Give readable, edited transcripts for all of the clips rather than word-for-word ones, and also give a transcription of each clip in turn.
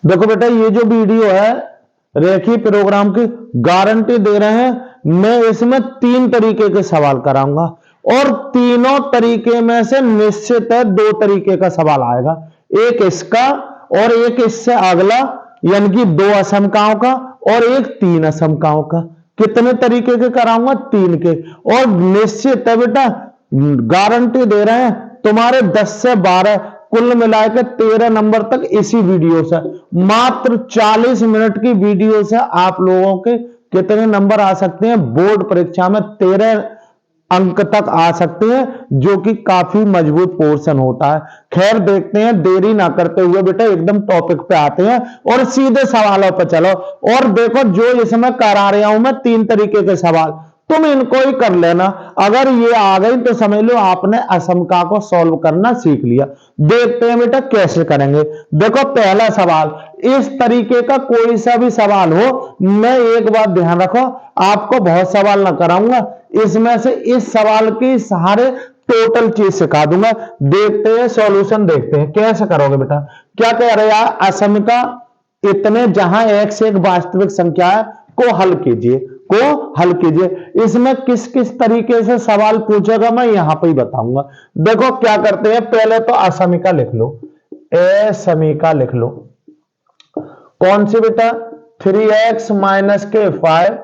देखो बेटा, ये जो वीडियो है रेखी प्रोग्राम की गारंटी दे रहे हैं। मैं इसमें 3 तरीके के सवाल कराऊंगा और तीनों तरीके में से निश्चित है 2 तरीके का सवाल आएगा, एक इसका और एक इससे अगला, यानी कि 2 असमकाओं का और एक 3 असमकाओं का। कितने तरीके के कराऊंगा? 3 के। और निश्चित है बेटा, गारंटी दे रहे हैं तुम्हारे 10 से 12 कुल मिलाकर 13 नंबर तक इसी वीडियो से, मात्र 40 मिनट की वीडियो से आप लोगों के कितने नंबर आ सकते हैं बोर्ड परीक्षा में? 13 अंक तक आ सकते हैं, जो कि काफी मजबूत पोर्शन होता है। खैर देखते हैं, देरी ना करते हुए बेटा एकदम टॉपिक पे आते हैं और सीधे सवालों पे चलो। और देखो, जो इसमें करा रहा हूं मैं 3 तरीके के सवाल, तुम इनको ही कर लेना। अगर ये आ गई तो समझ लो आपने असमका को सॉल्व करना सीख लिया। देखते हैं बेटा कैसे करेंगे। देखो पहला सवाल, इस तरीके का कोई सा भी सवाल हो, मैं एक बात ध्यान रखो, आपको बहुत सवाल ना कराऊंगा, इसमें से इस सवाल की सारे टोटल चीज सिखा दूंगा। देखते हैं सॉल्यूशन, देखते हैं कैसे करोगे बेटा। क्या कह रहे हैं? असमका इतने जहां x एक वास्तविक संख्या है को हल कीजिए, को हल कीजिए। इसमें किस किस तरीके से सवाल पूछेगा मैं यहां पर ही बताऊंगा। देखो क्या करते हैं, पहले तो असमीका लिख लो, असमीका लिख लो। कौन सी बेटा? 3x माइनस के 5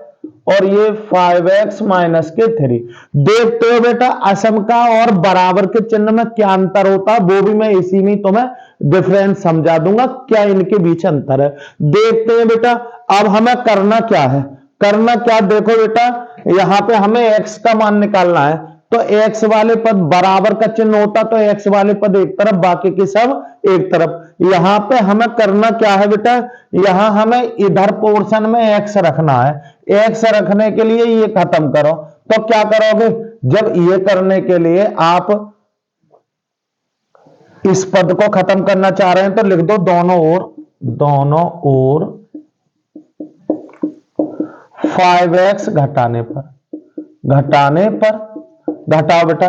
और ये 5x माइनस के 3। देखते हो बेटा असमका और बराबर के चिन्ह में क्या अंतर होता है, वो भी मैं इसी में तुम्हें डिफरेंस समझा दूंगा, क्या इनके बीच अंतर है। देखते हैं बेटा, अब हमें करना क्या है, करना क्या? देखो बेटा, यहां पे हमें x का मान निकालना है, तो x वाले पद बराबर का चिन्ह होता तो x वाले पद एक तरफ, बाकी के सब एक तरफ। यहां पे हमें करना क्या है बेटा, यहां हमें इधर पोर्शन में x रखना है। x रखने के लिए ये खत्म करो, तो क्या करोगे? जब ये करने के लिए आप इस पद को खत्म करना चाह रहे हैं तो लिख दो दोनों ओर, दोनों ओर 5x घटाने पर, घटाने पर, घटाओ बेटा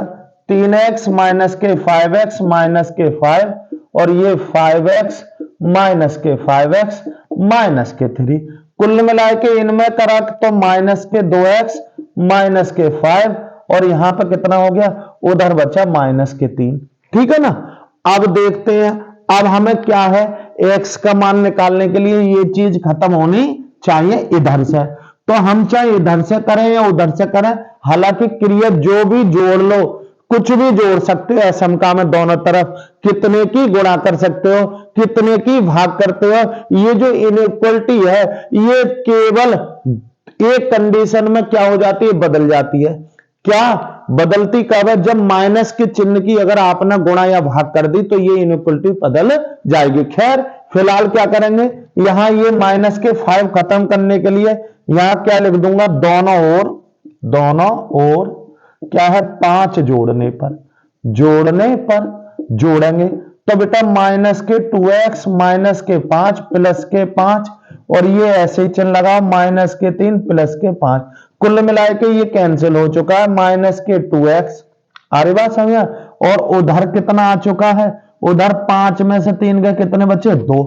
3x माइनस के 5x माइनस के 5 और ये 5x माइनस के 5x माइनस के 3, कुल मिला के इनमें करा तो माइनस के 2x माइनस के 5 और यहां पर कितना हो गया? उधर बचा माइनस के 3। ठीक है ना? अब देखते हैं, अब हमें क्या है, x का मान निकालने के लिए ये चीज खत्म होनी चाहिए इधर से, तो हम चाहे इधर से करें या उधर से करें, हालांकि क्रिया जो भी जोड़ लो, कुछ भी जोड़ सकते हो असमका में दोनों तरफ, कितने की गुणा कर सकते हो, कितने की भाग करते हो। ये जो इनइक्वलिटी है ये केवल एक कंडीशन में क्या हो जाती है? बदल जाती है। क्या बदलती कब है? जब माइनस के चिन्ह की अगर आपने गुणा या भाग कर दी तो ये इनइक्वलिटी बदल जाएगी। खैर फिलहाल क्या करेंगे, यहां ये माइनस के 5 खत्म करने के लिए यहां क्या लिख दूंगा, दोनों ओर, दोनों ओर क्या है 5 जोड़ने पर, जोड़ने पर जोड़ेंगे तो बेटा माइनस के 2x माइनस के 5 प्लस के 5 और ये ऐसे ही चिन्ह लगाओ माइनस के 3 प्लस के 5, कुल मिला के ये कैंसिल हो चुका है, माइनस के 2x आ रही बात समझ। और उधर कितना आ चुका है, उधर 5 में से 3 गए, कितने बचे? 2।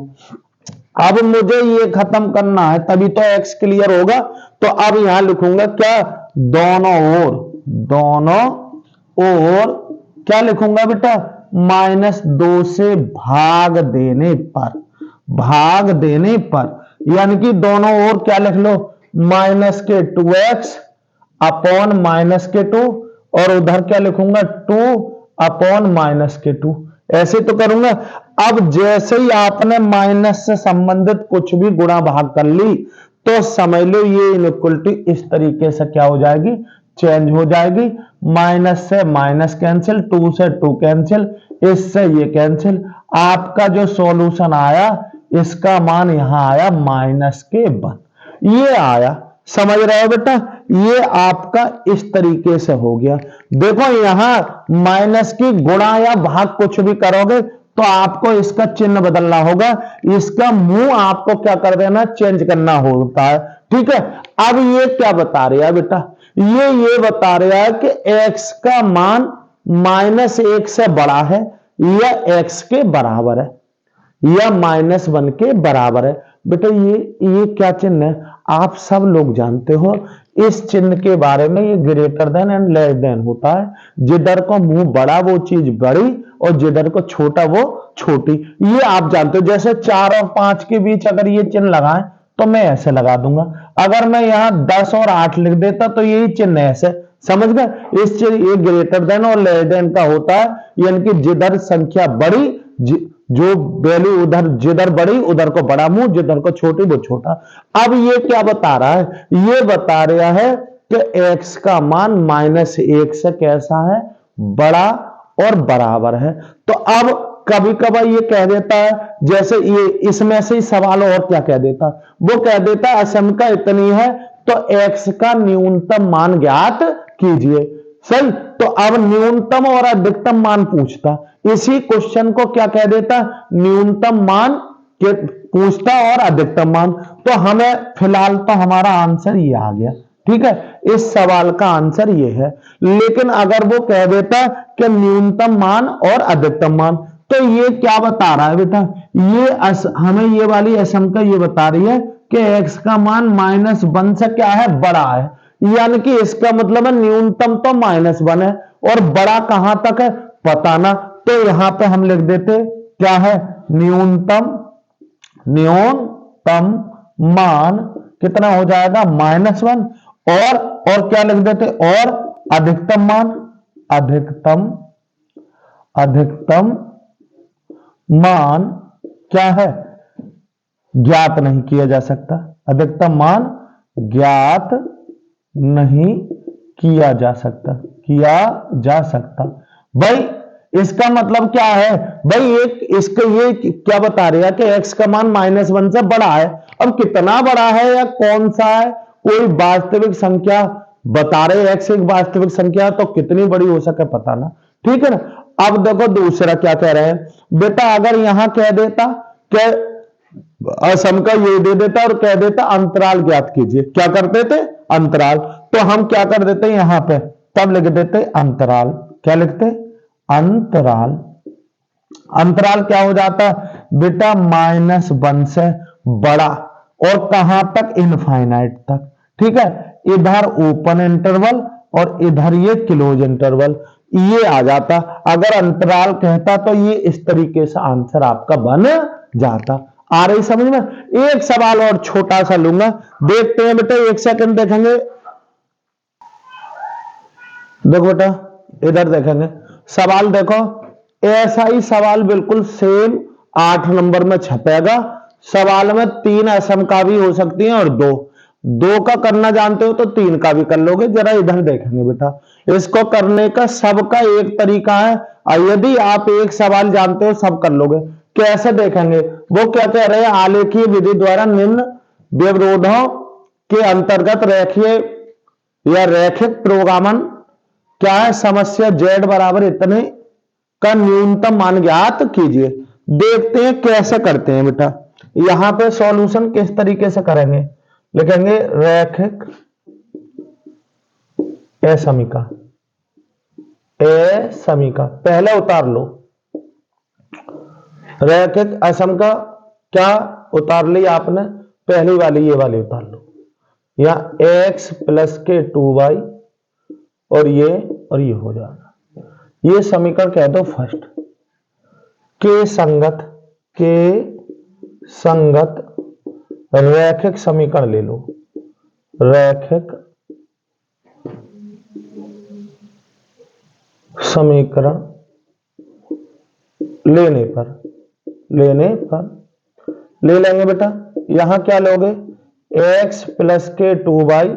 अब मुझे ये खत्म करना है तभी तो x क्लियर होगा, तो अब यहां लिखूंगा क्या, दोनों ओर, दोनों ओर क्या लिखूंगा बेटा, -2 से भाग देने पर, भाग देने पर, यानी कि दोनों ओर क्या लिख लो, माइनस के 2x अपॉन माइनस के 2 और उधर क्या लिखूंगा 2 अपॉन माइनस के 2, ऐसे तो करूंगा। अब जैसे ही आपने माइनस से संबंधित कुछ भी गुणा भाग कर ली तो समझ लो ये इनइक्वलिटी इस तरीके से क्या हो जाएगी, चेंज हो जाएगी। माइनस से माइनस कैंसिल, 2 से 2 कैंसिल, इससे ये कैंसिल। आपका जो सॉल्यूशन आया इसका मान यहां आया माइनस के 1, ये आया। समझ रहे हो बेटा, ये आपका इस तरीके से हो गया। देखो यहां माइनस की गुणा या भाग कुछ भी करोगे तो आपको इसका चिन्ह बदलना होगा, इसका मुंह आपको क्या कर देना, चेंज करना होता है। ठीक है, अब ये क्या बता रहा है बेटा, ये बता रहा है कि x का मान -1 से बड़ा है या x के बराबर है। या -1 के बराबर है। बेटा ये क्या चिन्ह है, आप सब लोग जानते हो इस चिन्ह के बारे में। ये greater than and less than होता है। जिधर को मुंह बड़ा वो चीज बड़ी और जिधर को छोटा वो छोटी, ये आप जानते हो। जैसे 4 और 5 के बीच अगर ये चिन्ह लगाएं तो मैं ऐसे लगा दूंगा। अगर मैं यहां 10 और 8 लिख देता तो यही चिन्ह ऐसे, समझ गए। इस चिन्ह ये ग्रेटर देन और लेस देन का होता है, यानी कि जिधर संख्या बड़ी, जो वैल्यू उधर जिधर बड़ी उधर को बड़ा मुंह, जिधर को छोटी वो छोटा। अब ये क्या बता रहा है, ये बता रहा है कि x का मान -1 से कैसा है, बड़ा और बराबर है। तो अब कभी कभी ये कह देता है, जैसे ये इसमें से ही सवाल और क्या कह देता, वो कह देता है असमका इतनी है तो x का न्यूनतम मान ज्ञात कीजिए। सही, तो अब न्यूनतम और अधिकतम मान पूछता, इसी क्वेश्चन को क्या कह देता, न्यूनतम मान के पूछता और अधिकतम मान। तो हमें फिलहाल तो हमारा आंसर ये आ गया, ठीक है, इस सवाल का आंसर ये है। लेकिन अगर वो कह देता कि न्यूनतम मान और अधिकतम मान, तो ये क्या बता रहा है बेटा, ये हमें ये वाली असंख्या ये बता रही है कि x का मान -1 से क्या है, बड़ा है। यानी कि इसका मतलब है न्यूनतम तो -1 है और बड़ा कहां तक है पता ना। तो यहां पे हम लिख देते क्या है, न्यूनतम मान कितना हो जाएगा, -1। और क्या लिख देते, और अधिकतम मान, अधिकतम मान क्या है, ज्ञात नहीं किया जा सकता। अधिकतम मान ज्ञात नहीं किया जा सकता। भाई इसका मतलब क्या है भाई, एक इसका ये क्या बता रहा है कि x का मान -1 से बड़ा है। अब कितना बड़ा है या कौन सा है, कोई वास्तविक संख्या बता रहे, x एक वास्तविक संख्या तो कितनी बड़ी हो सके पता ना, ठीक है ना। अब देखो दूसरा क्या कह रहे हैं बेटा, अगर यहां कह देता कि असमका ये दे देता और कह देता अंतराल ज्ञात कीजिए, क्या करते थे, अंतराल। तो हम क्या कर देते हैं यहां पे, तब लिख देते अंतराल। क्या लिखते, अंतराल। अंतराल क्या हो जाता बेटा, -1 से बड़ा और कहां तक, इनफाइनाइट तक, ठीक है। इधर ओपन इंटरवल और इधर ये क्लोज इंटरवल, ये आ जाता। अगर अंतराल कहता तो ये इस तरीके से आंसर आपका बन जाता। आ रही समझ में। एक सवाल और छोटा सा लूंगा, देखते हैं बेटा, 1 सेकंड देखेंगे। देखो बेटा इधर देखेंगे सवाल, देखो ऐसा ही सवाल बिल्कुल सेम 8 नंबर में छपेगा। सवाल में 3 असमका भी हो सकती हैं और 2 का करना जानते हो तो 3 का भी कर लोगे। जरा इधर देखेंगे बेटा, इसको करने का सबका एक तरीका है, और यदि आप एक सवाल जानते हो सब कर लोगे। कैसे देखेंगे, वो क्या कह रहे हैं, आलेखीय विधि द्वारा निम्न व्यवरोधों के अंतर्गत रेखीय या रैखिक प्रोग्रामन क्या है, समस्या z बराबर इतने का न्यूनतम मान ज्ञात कीजिए। देखते हैं कैसे करते हैं बेटा। यहां पे सॉल्यूशन किस तरीके से करेंगे, लिखेंगे रैखिक असमीका पहले उतार लो, रैखिक असमीका क्या उतार ली आपने, पहली वाली ये वाली उतार लो। या x + के 2y और ये हो जाएगा। ये समीकरण कह दो फर्स्ट, के संगत रैखिक समीकरण ले लो। रैखिक समीकरण लेने पर ले लेंगे बेटा। यहां क्या लोगे, x + के 2y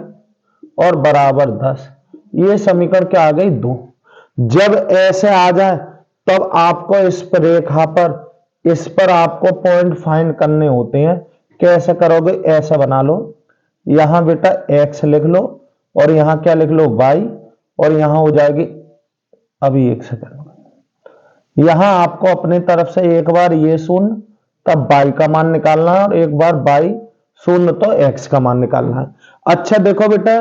और बराबर 10। ये समीकरण क्या आ गई, 2। जब ऐसे आ जाए तब आपको इस पर रेखा पर, इस पर आपको पॉइंट फाइंड करने होते हैं। कैसे करोगे, ऐसा बना लो। यहां बेटा x लिख लो और यहां क्या लिख लो, y, और यहां हो जाएगी, अभी 1 सेकंड, यहां आपको अपनी तरफ से एक बार ये 0 तब y का मान निकालना है और एक बार y 0 तो x का मान निकालना है। अच्छा देखो बेटा,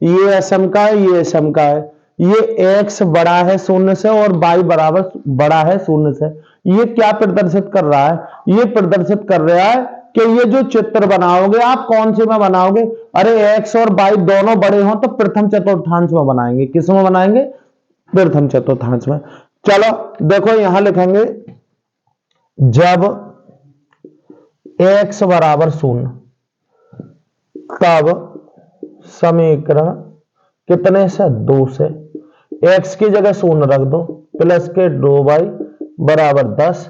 ये असमका है, ये असमका है, ये x बड़ा है 0 से और y बराबर बड़ा है 0 से। ये क्या प्रदर्शित कर रहा है? ये प्रदर्शित कर रहा है कि ये जो चित्र बनाओगे आप कौन से में बनाओगे? अरे x और y दोनों बड़े हों तो प्रथम चतुर्थांश में बनाएंगे। किस में बनाएंगे? प्रथम चतुर्थांश में। चलो देखो यहां लिखेंगे जब x बराबर 0 तब समीकरण कितने से? 2 से। x की जगह 0 रख दो, प्लस के 2y बराबर 10,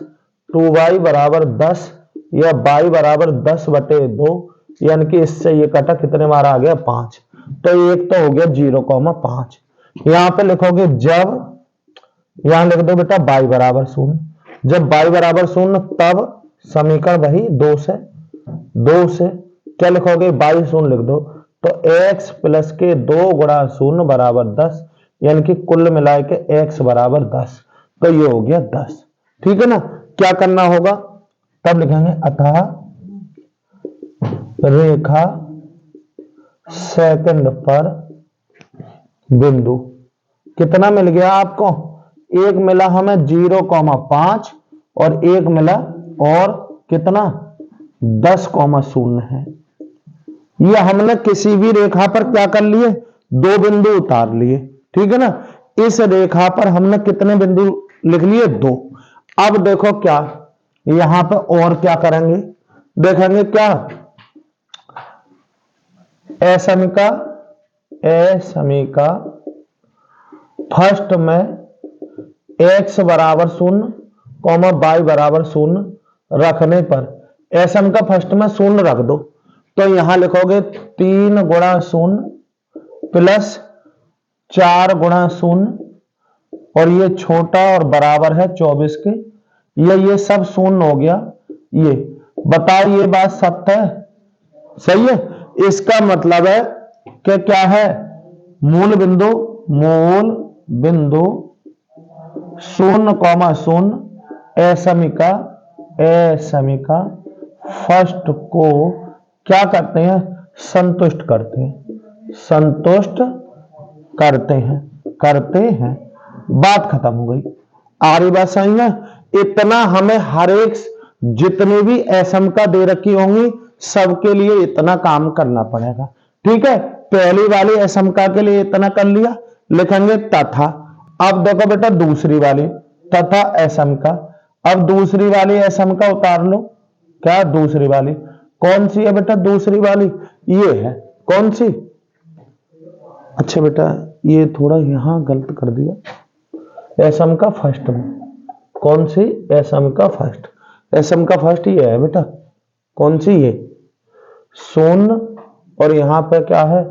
2y बराबर 10 या y बराबर 10/2, यानी कि इससे ये कटा कितने बार आ गया? 5। तो एक तो हो गया 0,5। यहां पे लिखोगे जब, यहां लिख दो बेटा y बराबर 0। जब y बराबर 0 तब समीकरण वही 2 से क्या लिखोगे? y 0 लिख दो, तो x प्लस के 2 गुणा 0 बराबर 10, यानी कि कुल मिलाए के x बराबर 10। तो ये हो गया 10। ठीक है ना? क्या करना होगा? तब लिखेंगे अतः रेखा सेकंड पर बिंदु कितना मिल गया आपको? एक मिला हमें 0,5 और एक मिला और कितना? 10,0 है। ये हमने किसी भी रेखा पर क्या कर लिए? 2 बिंदु उतार लिए। ठीक है ना? इस रेखा पर हमने कितने बिंदु लिख लिए? 2। अब देखो क्या यहां पर और क्या करेंगे? देखेंगे क्या? असमीका फर्स्ट में x बराबर 0, y बराबर 0 रखने पर असमीका फर्स्ट में 0 रख दो, तो यहां लिखोगे 3 गुणा 0 प्लस 4 गुणा 0 और ये छोटा और बराबर है 24 के। ये सब 0 हो गया। ये बताओ ये बात सत्य है? सही है। इसका मतलब है कि क्या है? मूल बिंदु 0,0 असमीका फर्स्ट को क्या करते हैं? संतुष्ट करते हैं। बात खत्म हो गई। आ रही बात सही है? इतना हमें हर एक जितनी भी असमीका दे रखी होंगी सबके लिए इतना काम करना पड़ेगा। ठीक है? पहली वाली असमीका के लिए इतना कर लिया, लिखेंगे तथा। अब देखो बेटा दूसरी वाली तथा असमीका। अब दूसरी वाली असमीका उतार लो। क्या दूसरी वाली कौन सी है बेटा? दूसरी वाली ये है। कौन सी? अच्छा बेटा ये थोड़ा यहां गलत कर दिया। असमीका फर्स्ट में कौन सी? असमीका फर्स्ट ये है बेटा। कौन सी? ये 0 और यहां पे क्या है?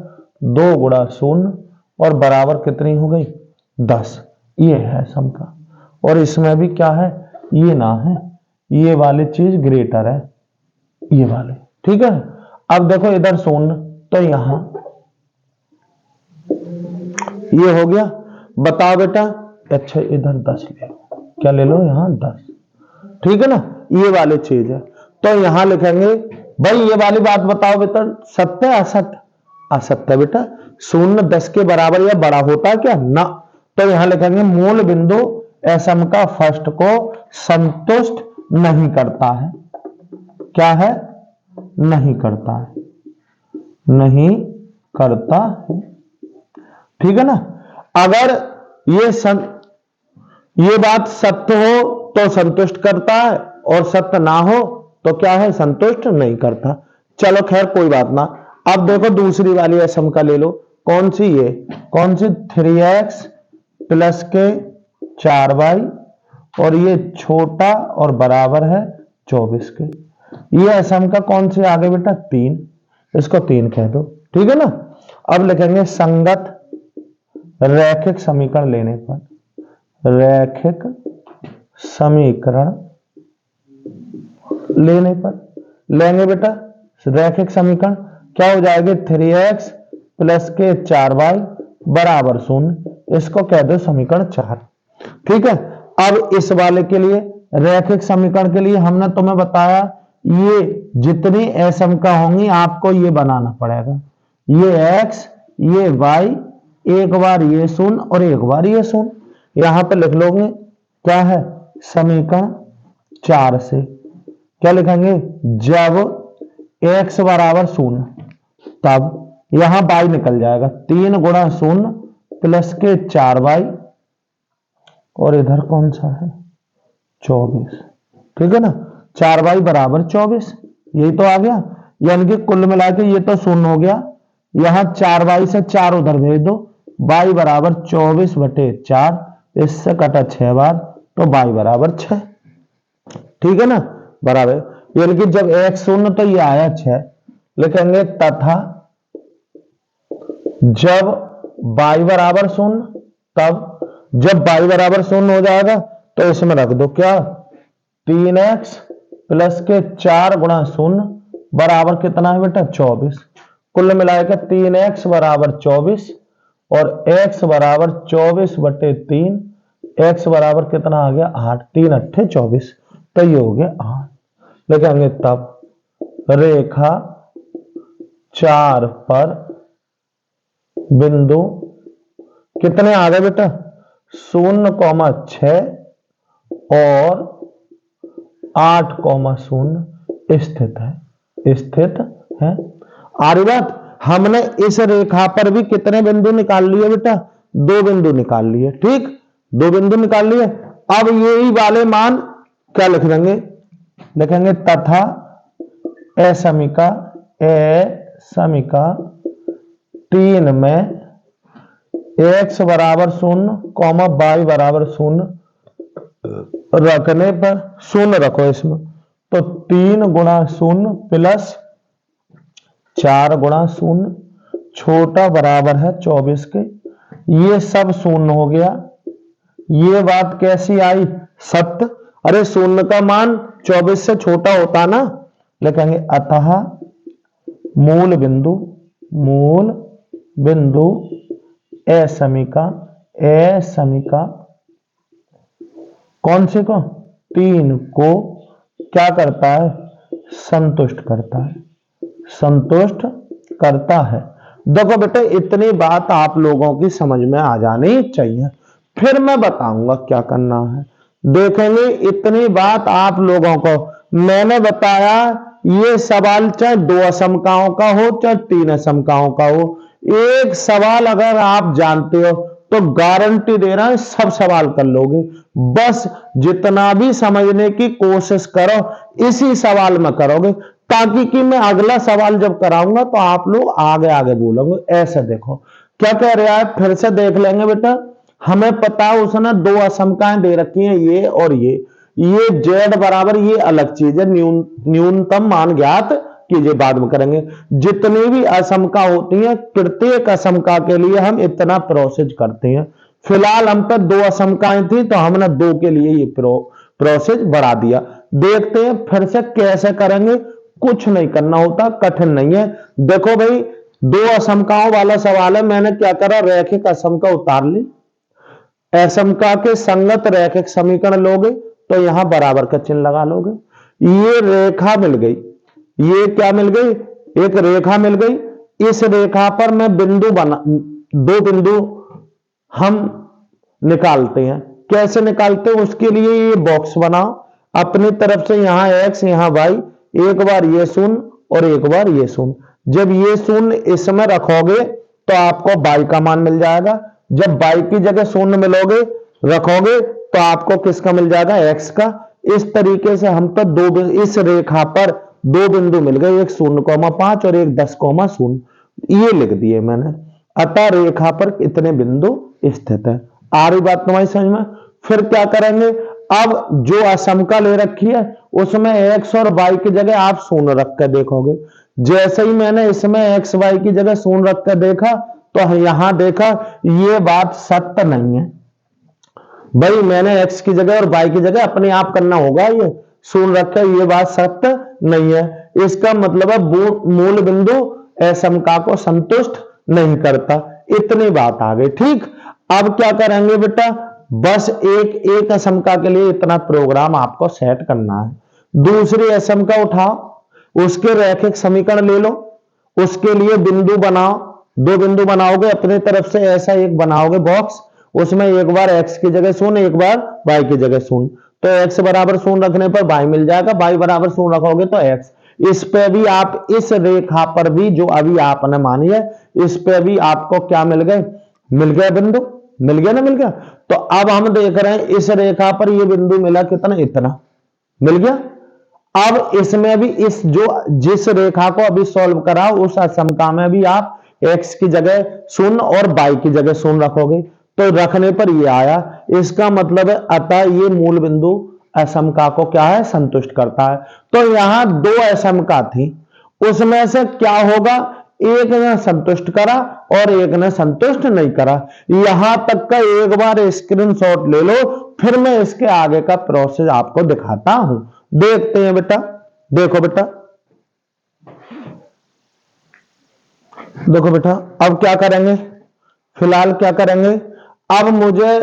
2 गुणा 0 और बराबर कितनी हो गई? 10। ये है असमीका। और इसमें भी क्या है? ये ना है, ये वाली चीज ग्रेटर है ये वाले। ठीक है? अब देखो इधर 0 तो यहां ये हो गया। बताओ बेटा। अच्छा इधर 10 ले लो। क्या ले लो? यहां 10। ठीक है ना? ये वाली चीज है। तो यहां लिखेंगे भाई ये वाली बात बताओ बेटा सत्य है असत्य? असत्य बेटा। 0 10 के बराबर या बड़ा होता है क्या? ना। तो यहां लिखेंगे मूल बिंदु असमीका फर्स्ट को संतुष्ट नहीं करता है। क्या है? नहीं करता है। ठीक है ना? अगर ये बात सत्य हो तो संतुष्ट करता है और सत्य ना हो तो क्या है? संतुष्ट नहीं करता। चलो खैर कोई बात ना। अब देखो दूसरी वाली असमीका ले लो। कौन सी? ये कौन सी? 3x प्लस के 4y और ये छोटा और बराबर है 24 के। ये असमीका कौन सी आ गई बेटा? 3। इसको 3 कह दो। ठीक है ना? अब लिखेंगे संगत रैखिक समीकरण लेने पर, रैखिक समीकरण लेने पर लेंगे बेटा रैखिक समीकरण। क्या हो जाएगी? 3x प्लस के 4y बराबर 0। इसको कह दो समीकरण 4। ठीक है? अब इस वाले के लिए रैखिक समीकरण के लिए हमने तुम्हें बताया ये जितनी असमीका होंगी आपको ये बनाना पड़ेगा। ये x ये y, एक बार ये 0 और एक बार ये 0। यहां पे लिख लोगे क्या है? समीकरण 4 से। क्या लिखेंगे? जब x बराबर 0 तब यहां y निकल जाएगा, 3 गुणा 0 प्लस के 4y और इधर कौन सा है 24। ठीक है ना, 4y बराबर 24, यही तो आ गया। यानी कि कुल मिला के ये तो 0 हो गया, यहां 4y से 4 उधर भेज दो, y बराबर 24/4, इससे कटा 6 बार तो y बराबर 6। ठीक है ना, बराबर। यानी कि जब x 0 तो ये आया 6, लिखेंगे तथा जब y बराबर 0 तब, जब y बराबर 0 हो जाएगा तो इसमें रख दो क्या 3x प्लस के 4 गुणा 0 बराबर कितना है बेटा 24। कुल मिलाकर 3x बराबर 24 और x बराबर 24/3, x बराबर कितना आ गया 8, 3 अट्ठे 24, तो ये हो गया 8। लिखेंगे तब रेखा 4 पर बिंदु कितने आ गए बेटा 0,6 और 8,0 स्थित है। आ रही बात? हमने इस रेखा पर भी कितने बिंदु निकाल लिए बेटा? 2 बिंदु निकाल लिए। ठीक, 2 बिंदु निकाल लिए। अब यही वाले मान क्या लिख देंगे? लिखेंगे तथा असमिका 3 में x बराबर 0, y बराबर 0 रखने पर 0 रखो इसमें, तो 3 गुणा 0 प्लस 4 गुणा 0 छोटा बराबर है 24 के। ये सब 0 हो गया। ये बात कैसी आई? सत्य। अरे 0 का मान 24 से छोटा होता ना। लिखेंगे अतः मूल बिंदु असमिका कौन से को? 3 को क्या करता है? संतुष्ट करता है। देखो बेटे, इतनी बात आप लोगों की समझ में आ जानी चाहिए, फिर मैं बताऊंगा क्या करना है। देखेंगे इतनी बात आप लोगों को मैंने बताया। ये सवाल चाहे 2 असमकाओं का हो चाहे 3 असमकाओं का हो, एक सवाल अगर आप जानते हो तो गारंटी दे रहा है सब सवाल कर लोगे। बस जितना भी समझने की कोशिश करो इसी सवाल में करोगे, ताकि कि मैं अगला सवाल जब कराऊंगा तो आप लोग आगे आगे बोलोगे। ऐसे देखो क्या कह रहा है, फिर से देख लेंगे बेटा। हमें पता है उसने 2 असमकाएं दे रखी हैं, ये और ये z बराबर, ये अलग चीज है, न्यूनतम मान ज्ञात कीजिए, बाद में करेंगे। जितनी भी असमका होती हैं प्रत्येक असमका के लिए हम इतना प्रोसेस करते हैं। फिलहाल हम पे 2 असमकाएं थी तो हमने 2 के लिए ये प्रोसेस बढ़ा दिया। देखते हैं फिर से कैसे करेंगे। कुछ नहीं करना होता, कठिन नहीं है। देखो भाई, 2 असमकाओं वाला सवाल है। मैंने क्या करा, रैखिक असमका उतार ली, असमका के संगत रैखिक समीकरण लोगे तो यहां बराबर का चिन्ह लगा लोगे। ये रेखा मिल गई, ये क्या मिल गई? एक रेखा मिल गई। इस रेखा पर मैं बिंदु बना, 2 बिंदु हम निकालते हैं। कैसे निकालते हैं? उसके लिए ये बॉक्स बनाओ। अपनी तरफ से यहां x यहां y, एक बार ये 0 और एक बार ये 0। जब ये 0 इसमें रखोगे तो आपको y का मान मिल जाएगा। जब y की जगह 0 मिलोगे रखोगे तो आपको किसका मिल जाएगा? x का। इस तरीके से हम तो 2 इस रेखा पर 2 बिंदु मिल गए, एक 0,5 और एक 10,0, ये लिख दिए मैंने। अतः रेखा पर इतने बिंदु स्थित है। आ रही बात तुम्हारी समझ में? फिर क्या करेंगे? अब जो असमका ले रखी है उसमें x और y की जगह आप 0 रख कर देखोगे। जैसे ही मैंने इसमें x y की जगह 0 रख कर देखा तो यहां देखा ये बात सत्य नहीं है। भाई मैंने x की जगह और y की जगह अपने आप करना होगा, ये 0 रखा, ये बात सत्य नहीं है। इसका मतलब है मूल बिंदु असमका को संतुष्ट नहीं करता। इतनी बात आ गई। ठीक, अब क्या करेंगे बेटा? बस एक असमका के लिए इतना प्रोग्राम आपको सेट करना है। दूसरी असमका उठाओ, उसके रैखिक समीकरण ले लो, उसके लिए बिंदु बनाओ। 2 बिंदु बनाओगे, अपनी तरफ से ऐसा एक बनाओगे बॉक्स, उसमें एक बार x की जगह शून्य, एक बार y की जगह शून्य, तो x बराबर शून्य रखने पर y मिल जाएगा, y बराबर शून्य रखोगे तो x। इस पे भी आप, इस रेखा पर भी जो अभी आपने मानी है, इस पे भी आपको क्या मिल गए, मिल गया बिंदु, मिल गया ना, मिल गया। तो अब हम देख रहे हैं इस रेखा पर ये बिंदु मिला कितना, इतना मिल गया। अब इसमें भी इस जो जिस रेखा को अभी सॉल्व करा उस असमका में भी आप x की जगह शून्य और y की जगह शून्य रखोगे, तो रखने पर ये आया। इसका मतलब है अतः ये मूल बिंदु असमका को क्या है, संतुष्ट करता है। तो यहां दो असमका थी, उसमें से क्या होगा, एक ने संतुष्ट करा और एक ने संतुष्ट नहीं करा। यहां तक का एक बार स्क्रीनशॉट ले लो, फिर मैं इसके आगे का प्रोसेस आपको दिखाता हूं। देखते हैं बेटा, देखो बेटा, देखो बेटा, अब क्या करेंगे, फिलहाल क्या करेंगे, अब मुझे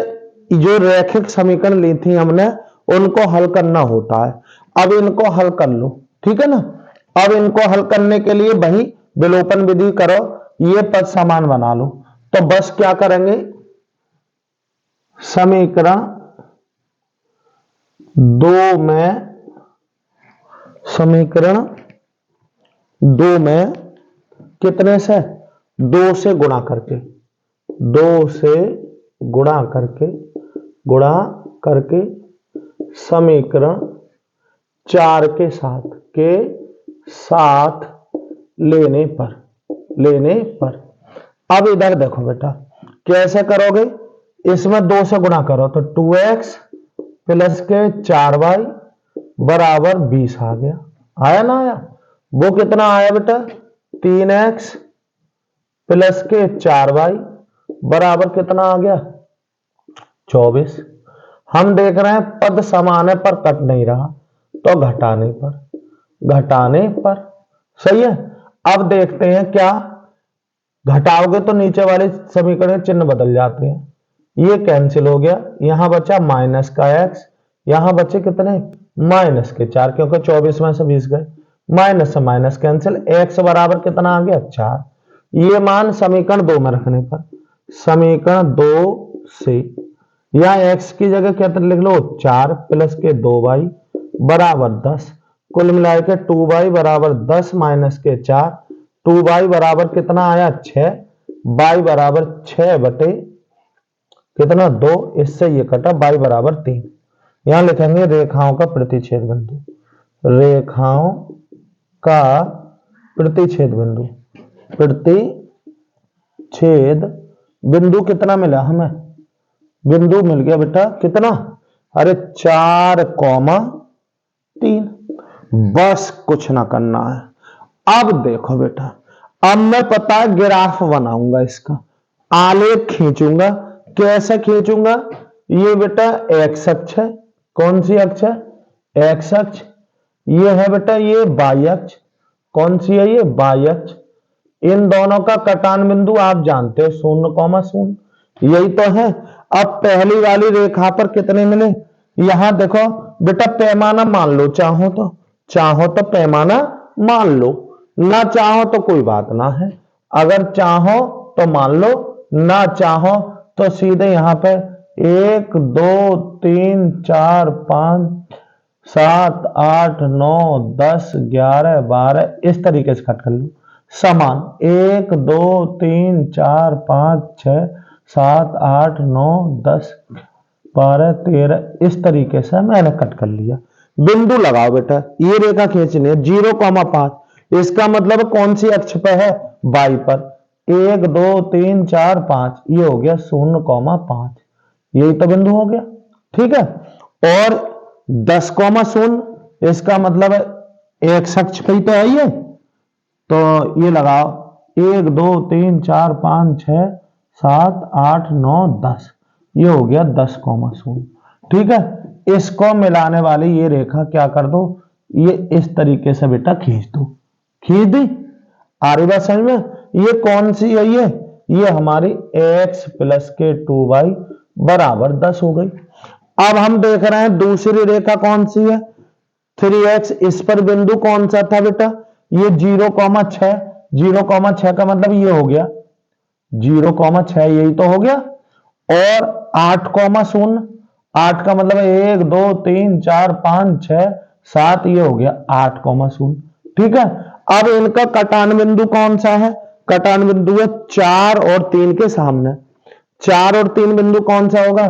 जो रैखिक समीकरण ली थी हमने उनको हल करना होता है। अब इनको हल कर लो, ठीक है ना। अब इनको हल करने के लिए वही विलोपन विधि करो, ये पद समान बना लो। तो बस क्या करेंगे, समीकरण 2 में, समीकरण 2 में कितने से, 2 से गुणा करके, 2 से गुणा करके, गुणा करके समीकरण 4 के साथ लेने पर। अब इधर देखो बेटा, कैसे करोगे, इसमें 2 से गुणा करो तो 2x प्लस के 4y बराबर 20 आ गया, आया ना आया, वो कितना आया बेटा, 3x प्लस के 4y बराबर कितना आ गया, 24। हम देख रहे हैं पद समान है पर कट नहीं रहा, तो घटाने पर सही है। अब देखते हैं क्या, घटाओगे तो नीचे वाले समीकरण चिन्ह बदल जाते हैं, ये कैंसिल हो गया, यहां बचा माइनस का x, यहां बचे कितने, माइनस के 4, क्योंकि 24 में से 20 गए, माइनस से माइनस कैंसिल, x बराबर कितना आ गया, 4। ये मान समीकरण 2 में रखने पर, समीकरण 2 से यहां x की जगह क्या लिख लो, 4 प्लस के 2y बराबर 10, कुल मिला के 2y बराबर 10 माइनस के 4, 2y बराबर कितना आया, 6, y बराबर 6 बटे कितना, 2, इससे ये कटा, y बराबर 3। यहां लिखेंगे रेखाओं का प्रतिच्छेद बिंदु, रेखाओं का प्रतिच्छेद बिंदु, प्रतिच्छेद बिंदु कितना मिला हमें, बिंदु मिल गया बेटा कितना, अरे 4,3। बस कुछ ना करना है। अब देखो बेटा, अब मैं पता है ग्राफ बनाऊंगा, इसका आलेख खींचूंगा। कैसे खींचूंगा, ये बेटा एक्स अक्ष है, कौन सी अक्ष है, एक्स अक्ष, ये है बेटा ये वाई अक्ष, कौन सी है, ये वाई अक्ष। इन दोनों का कटान बिंदु आप जानते हो 0,0, यही तो है। अब पहली वाली रेखा पर कितने मिले, यहां देखो बेटा, पैमाना मान लो, चाहो तो पैमाना मान लो, ना चाहो तो कोई बात ना है, अगर चाहो तो मान लो, ना चाहो तो सीधे यहां पे 1 2 3 4 5 7 8 9 10 11 12 इस तरीके से कट कर लो, समान 1 2 3 4 5 6 7 8 9 10 12 13 इस तरीके से मैंने कट कर लिया। बिंदु लगाओ बेटा, ये रेखा खींचनी है 0,5, इसका मतलब कौन सी अक्ष पे है, वाई पर, 1 2 3 4 5, ये हो गया 0,5, यही तो बिंदु हो गया, ठीक है। और 10,0 इसका मतलब है एक्स अक्ष पे ही तो है ये, तो ये लगाओ 1 2 3 4 5 6 7 8 9 10, ये हो गया 10,0, ठीक है। इसको मिलाने वाली ये रेखा क्या कर दो, ये इस तरीके से बेटा खींच दो, खींच दी, आ रही बात समझ में। ये कौन सी है, ये हमारी x प्लस के 2y बराबर 10 हो गई। अब हम देख रहे हैं दूसरी रेखा कौन सी है, 3x, इस पर बिंदु कौन सा था बेटा, ये 0,6 का मतलब ये हो गया 0,6, यही तो हो गया। और 8,0, 8 का मतलब 1 2 3 4 5 6 7, ये हो गया 8,0। ठीक है। अब इनका कटान बिंदु कौन सा है? कटान बिंदु है 4 और 3 के सामने। 4 और 3 बिंदु कौन सा होगा?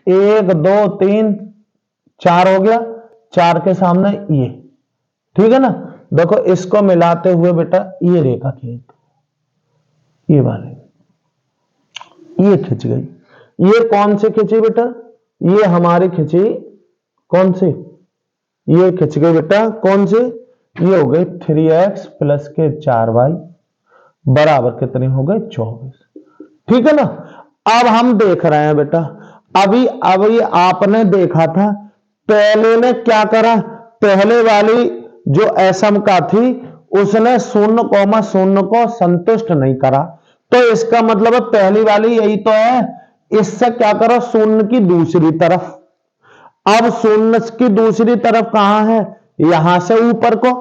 1 2 3 4 हो गया, 4 के सामने ये। ठीक है ना। देखो इसको मिलाते हुए बेटा ये रेखा खींच, ये वाले, ये खिंच गई। ये कौन सी खिंची बेटा? ये हमारी खिंची कौन सी? ये खिंच गई बेटा कौन सी? ये हो गई 3x प्लस के 4y बराबर कितनी हो गई? 24। ठीक है ना। अब हम देख रहे हैं बेटा, अभी आपने देखा था पहले ने क्या करा, पहले वाली जो असम का थी उसने 0,0 को संतुष्ट नहीं करा, तो इसका मतलब है पहली वाली यही तो है। इससे क्या करो, शून्य की दूसरी तरफ। अब शून्य की दूसरी तरफ कहां है? यहां से ऊपर को,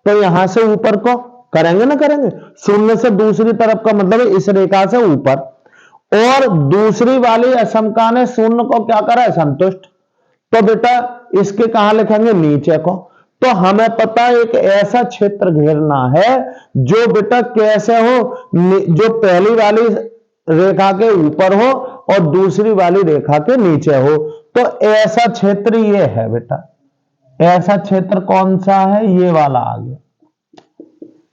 तो यहां से ऊपर को करेंगे ना, करेंगे। शून्य से दूसरी तरफ का मतलब है इस रेखा से ऊपर। और दूसरी वाली असमका ने शून्य को क्या करा है? संतुष्ट। तो बेटा इसके कहां लिखेंगे? नीचे को। तो हमें पता है एक ऐसा क्षेत्र घेरना है जो बेटा कैसे हो, जो पहली वाली रेखा के ऊपर हो और दूसरी वाली रेखा के नीचे हो। तो ऐसा क्षेत्र ये है बेटा। ऐसा क्षेत्र कौन सा है? ये वाला आ गया।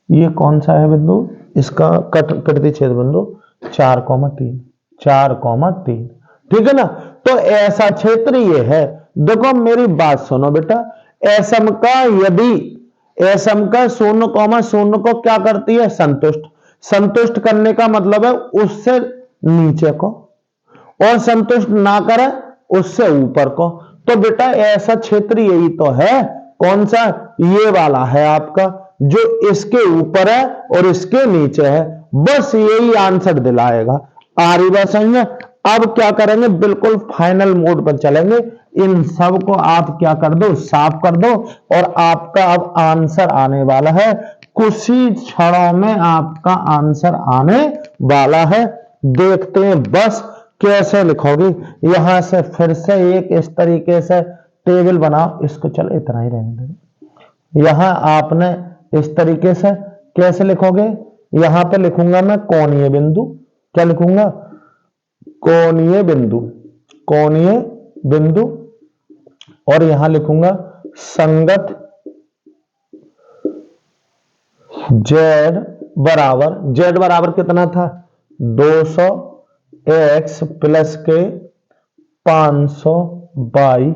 ये कौन सा है बिंदु? इसका कटती छेद बिंदु 4,3, 4,3। ठीक है ना। तो ऐसा क्षेत्र ये है। देखो मेरी बात सुनो बेटा, असम का यदि असम का 0,0 को क्या करती है? संतुष्ट। संतुष्ट करने का मतलब है उससे नीचे को, और संतुष्ट ना करे उससे ऊपर को। तो बेटा ऐसा क्षेत्र यही तो है। कौन सा? ये वाला है आपका, जो इसके ऊपर है और इसके नीचे है। बस यही आंसर दिलाएगा। आ रही बात समझ में? अब क्या करेंगे, बिल्कुल फाइनल मोड पर चलेंगे। इन सब को आप क्या कर दो? साफ कर दो। और आपका अब आंसर आने वाला है, कुछ ही क्षणों में आपका आंसर आने वाला है। देखते हैं बस कैसे लिखोगे। यहां से फिर से एक इस तरीके से टेबल बनाओ। इसको चलो इतना ही रहने दो। यहां आपने इस तरीके से कैसे लिखोगे? यहां पे लिखूंगा मैं कोणीय बिंदु। क्या लिखूंगा? कोणीय बिंदु। कोणीय बिंदु। और यहां लिखूंगा संगत z बराबर कितना था? 200x प्लस के 500y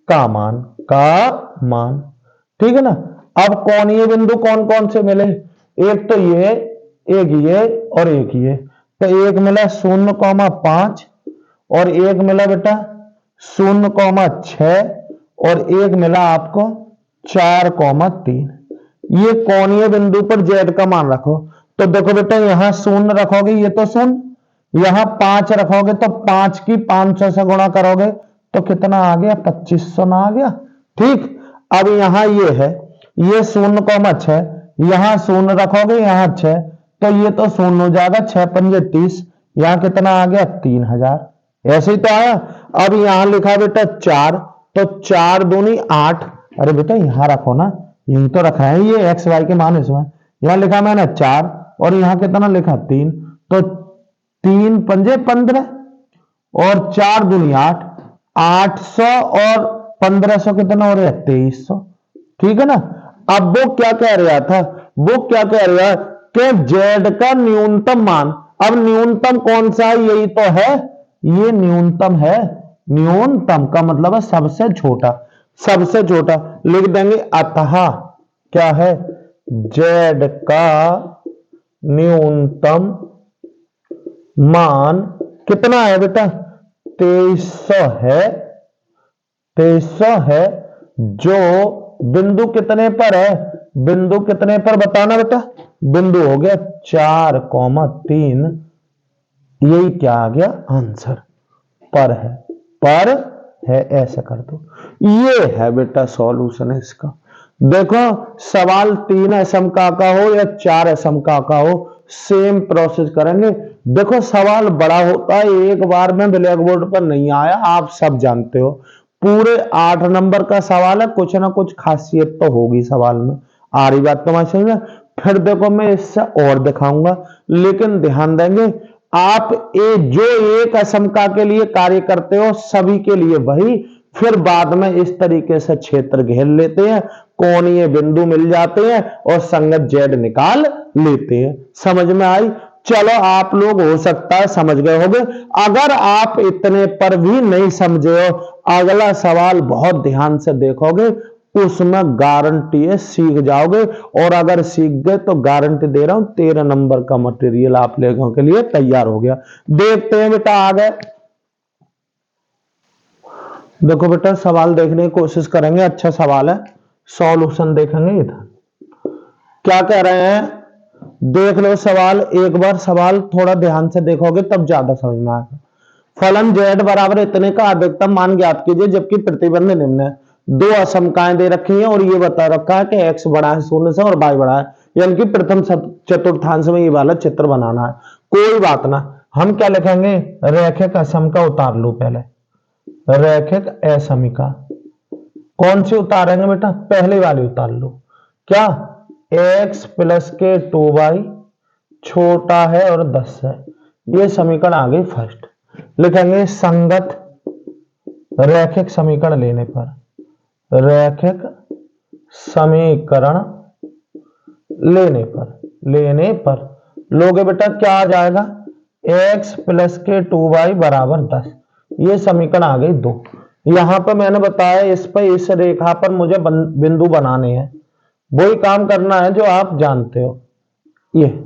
का मान। ठीक है ना। अब कोणीय बिंदु कौन कौन से मिले? एक तो ये, एक ये और एक ये। तो एक मिला 0,5 और एक मिला बेटा 0,6 और एक मिला आपको 4,3। ये कोणीय बिंदु पर z का मान रखो। तो देखो बेटा यहां 0 रखोगे, ये तो 0, यहां 5 रखोगे तो 5 की 500 से गुणा करोगे तो कितना आ गया? 2500 ना आ गया? ठीक। अब यहां ये है, ये 0,6, यहां 0 रखोगे, यहां 6, तो ये तो 0 हो जाएगा। 6 पंजे 30, यहां कितना आ गया? 3000। ऐसे ही तो आया। अब यहां लिखा बेटा 4, तो 4 दूनी 8। अरे बेटा यहां रखो ना, यही तो रखा है, ये एक्स वाई के मान इसमें। यहां लिखा मैंने 4 और यहां कितना लिखा? 3, तो 3 पंजे 15 और 4 दूनी 8, 800 और 1500 कितना हो रहा है? 2300। ठीक है ना। अब वो क्या कह रहा था? वो क्या कह रहा है कि z का न्यूनतम मान। अब न्यूनतम कौन सा है? यही तो है, ये न्यूनतम है। न्यूनतम का मतलब है सबसे छोटा। सबसे छोटा लिख देंगे। अतः क्या है? z का न्यूनतम मान कितना है बेटा? 2300 है। 2300 है, जो बिंदु कितने पर है? बिंदु कितने पर बताना बेटा? बिंदु हो गया 4,3। यही क्या आ गया? आंसर पर है। पर है, ऐसे कर दो। ये है बेटा सॉल्यूशन इसका। देखो सवाल 3 असमका का हो या 4 असमका का हो, सेम प्रोसेस करेंगे। देखो सवाल बड़ा होता है, एक बार में ब्लैक बोर्ड पर नहीं आया, आप सब जानते हो। पूरे 8 नंबर का सवाल है, कुछ ना कुछ खासियत तो होगी सवाल में। आ रही बात तुम्हारी समझ में? फिर देखो मैं इससे और दिखाऊंगा, लेकिन ध्यान देंगे आप जो एक असमका के लिए कार्य करते हो सभी के लिए वही, फिर बाद में इस तरीके से क्षेत्र घेर लेते हैं, कोणीय बिंदु मिल जाते हैं और संगत जेड निकाल लेते हैं। समझ में आई? चलो आप लोग हो सकता है समझ गए होंगे। अगर आप इतने पर भी नहीं समझे हो, अगला सवाल बहुत ध्यान से देखोगे, उसमें गारंटी है सीख जाओगे। और अगर सीख गए तो गारंटी दे रहा हूं 13 नंबर का मटेरियल आप लोगों के लिए तैयार हो गया। देखते हैं बेटा आगे। देखो बेटा सवाल देखने की कोशिश करेंगे, अच्छा सवाल है, सॉल्यूशन देखेंगे इधर क्या कह रहे हैं। देख लो सवाल एक बार, सवाल थोड़ा ध्यान से देखोगे तब ज्यादा समझ में आएगा। फलन z बराबर इतने का अधिकतम मान ज्ञात कीजिए जबकि प्रतिबंध निम्न है। दो असमकाएं दे रखी हैं और ये बता रखा है कि x बड़ा है 0 से और y बड़ा है, यानी कि प्रथम चतुर्थांश में ये वाला चित्र बनाना है। कोई बात ना, हम क्या लिखेंगे, रैखिक असमका उतार लो पहले। रैखिक असमिका कौन सी उतारेंगे बेटा, पहले वाली उतार लो। क्या, x प्लस के 2y छोटा है और 10 है, ये समीकरण आ गई फर्स्ट। लिखेंगे संगत रैखिक समीकरण लेने पर, रैखिक समीकरण लेने पर लोगे बेटा क्या आ जाएगा, x प्लस के 2y बराबर 10, ये समीकरण आ गई 2। यहां पर मैंने बताया इस पर, इस रेखा पर मुझे बिंदु बनाने हैं, वही काम करना है जो आप जानते हो। ये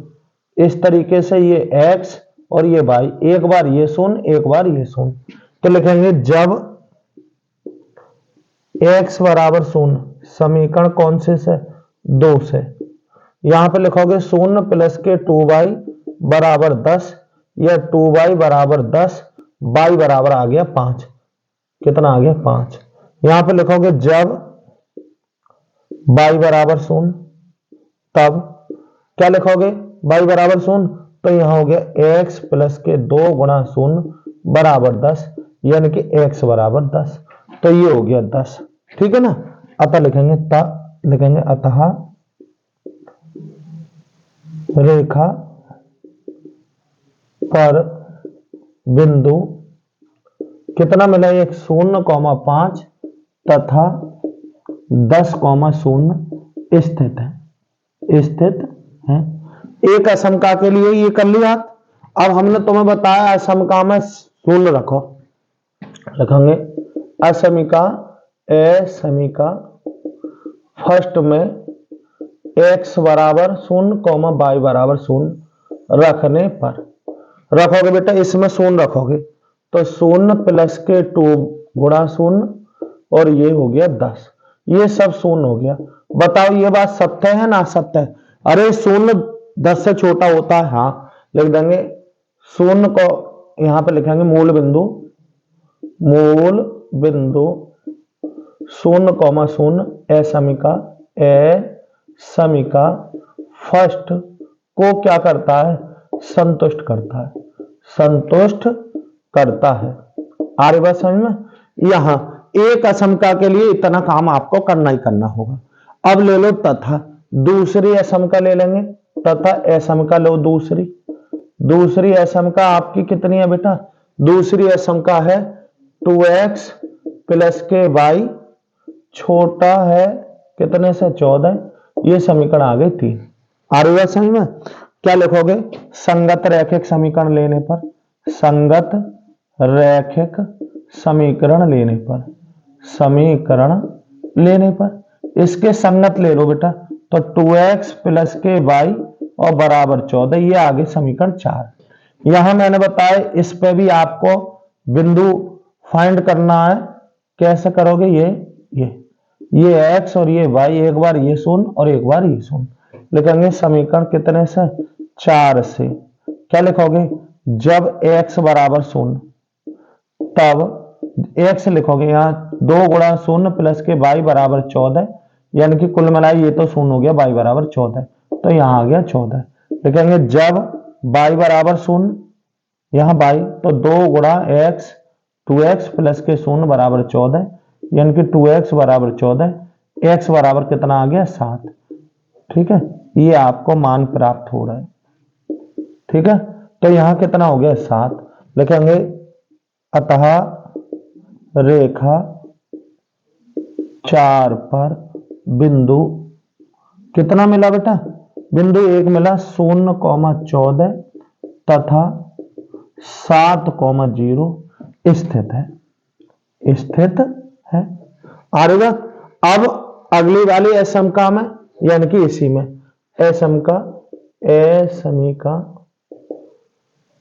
इस तरीके से ये x और ये y, एक बार ये शून्य एक बार ये शून्य, तो लिखेंगे जब x बराबर 0, समीकरण कौन से 2 से, यहां पे लिखोगे 0 प्लस के 2y बराबर 10 या 2y बराबर 10, y बराबर आ गया 5, कितना आ गया 5। यहां पे लिखोगे जब y बराबर 0, तब क्या लिखोगे, y बराबर 0, तो यहां हो गया x प्लस के 2 गुणा 0 बराबर 10, यानी कि x बराबर 10, तो ये हो गया 10। ठीक है ना, अतः लिखेंगे अतः रेखा पर बिंदु कितना मिला, 0,5 तथा 10,0 स्थित है। एक असमका के लिए ये कर लिया। अब हमने तुम्हें बताया असमका में 0 रखो, लिखेंगे असमिका फर्स्ट में x बराबर 0, y बराबर 0 रखने पर, रखोगे बेटा इसमें 0 रखोगे तो 0 प्लस के 2 गुणा 0 और ये हो गया 10, ये सब 0 हो गया। बताओ ये बात सत्य है ना असत्य है? अरे 0 10 से छोटा होता है, हाँ लिख देंगे 0 को यहां पे लिखेंगे मूल बिंदु 0,0 असमिका फर्स्ट को क्या करता है, संतुष्ट करता है। आ रही बात समझ में? यहां एक असमका के लिए इतना काम आपको करना ही करना होगा। अब ले लो तथा, दूसरी असमका ले लेंगे, तथा असमका लो दूसरी असमका आपकी कितनी है बेटा, दूसरी असमका है 2x प्लस के y छोटा है कितने से 14, ये समीकरण आ गई 3। आ रही बात समझ में? क्या लिखोगे, संगत रैखिक समीकरण लेने पर, संगत रैखिक समीकरण लेने पर इसके संगत ले लो बेटा, तो 2x प्लस के y और बराबर 14, ये आगे समीकरण 4। यहां मैंने बताया इस पे भी आपको बिंदु फाइंड करना है। कैसे करोगे, ये x और ये y, एक बार ये 0 और एक बार ये 0, लिखेंगे समीकरण कितने से 4 से। क्या लिखोगे, जब x बराबर 0, तब x लिखोगे यहां 2 गुणा 0 प्लस के y बराबर 14, यानी कि कुल मिलाए ये तो शून्य हो गया, y बराबर 14, तो यहाँ आ गया 14। लिखेंगे जब y बराबर शून्य, यहाँ y तो 2 गुणा x 2x प्लस के शून्य बराबर 14, यानी कि 2x बराबर 14, x बराबर कितना आ गया 7। ठीक है, ये आपको मान प्राप्त हो रहा है। ठीक है, तो यहाँ कितना हो गया 7। लिखेंगे अतः रेखा 4 पर बिंदु कितना मिला बेटा, बिंदु 1 मिला 0,14 तथा 7,0 स्थित है, स्थित है। आरेगा अब अगली वाली असमका में, यानी कि इसी में असमका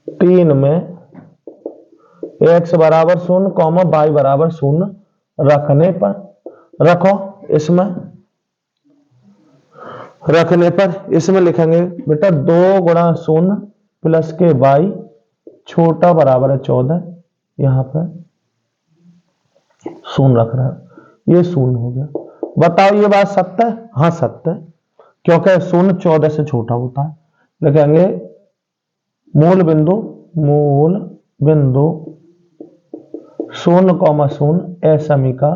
3 में x बराबर 0, y बराबर 0 रखने पर, रखो इसमें, रखने पर इसमें लिखेंगे बेटा 2 गुणा 0 प्लस के y छोटा बराबर है 14, यहां पर 0 रख रहा है, ये 0 हो गया। बताओ ये बात सत्य है? हाँ सत्य है, क्योंकि 0 14 से छोटा होता है। लिखेंगे मूल बिंदु 0,0 असमिका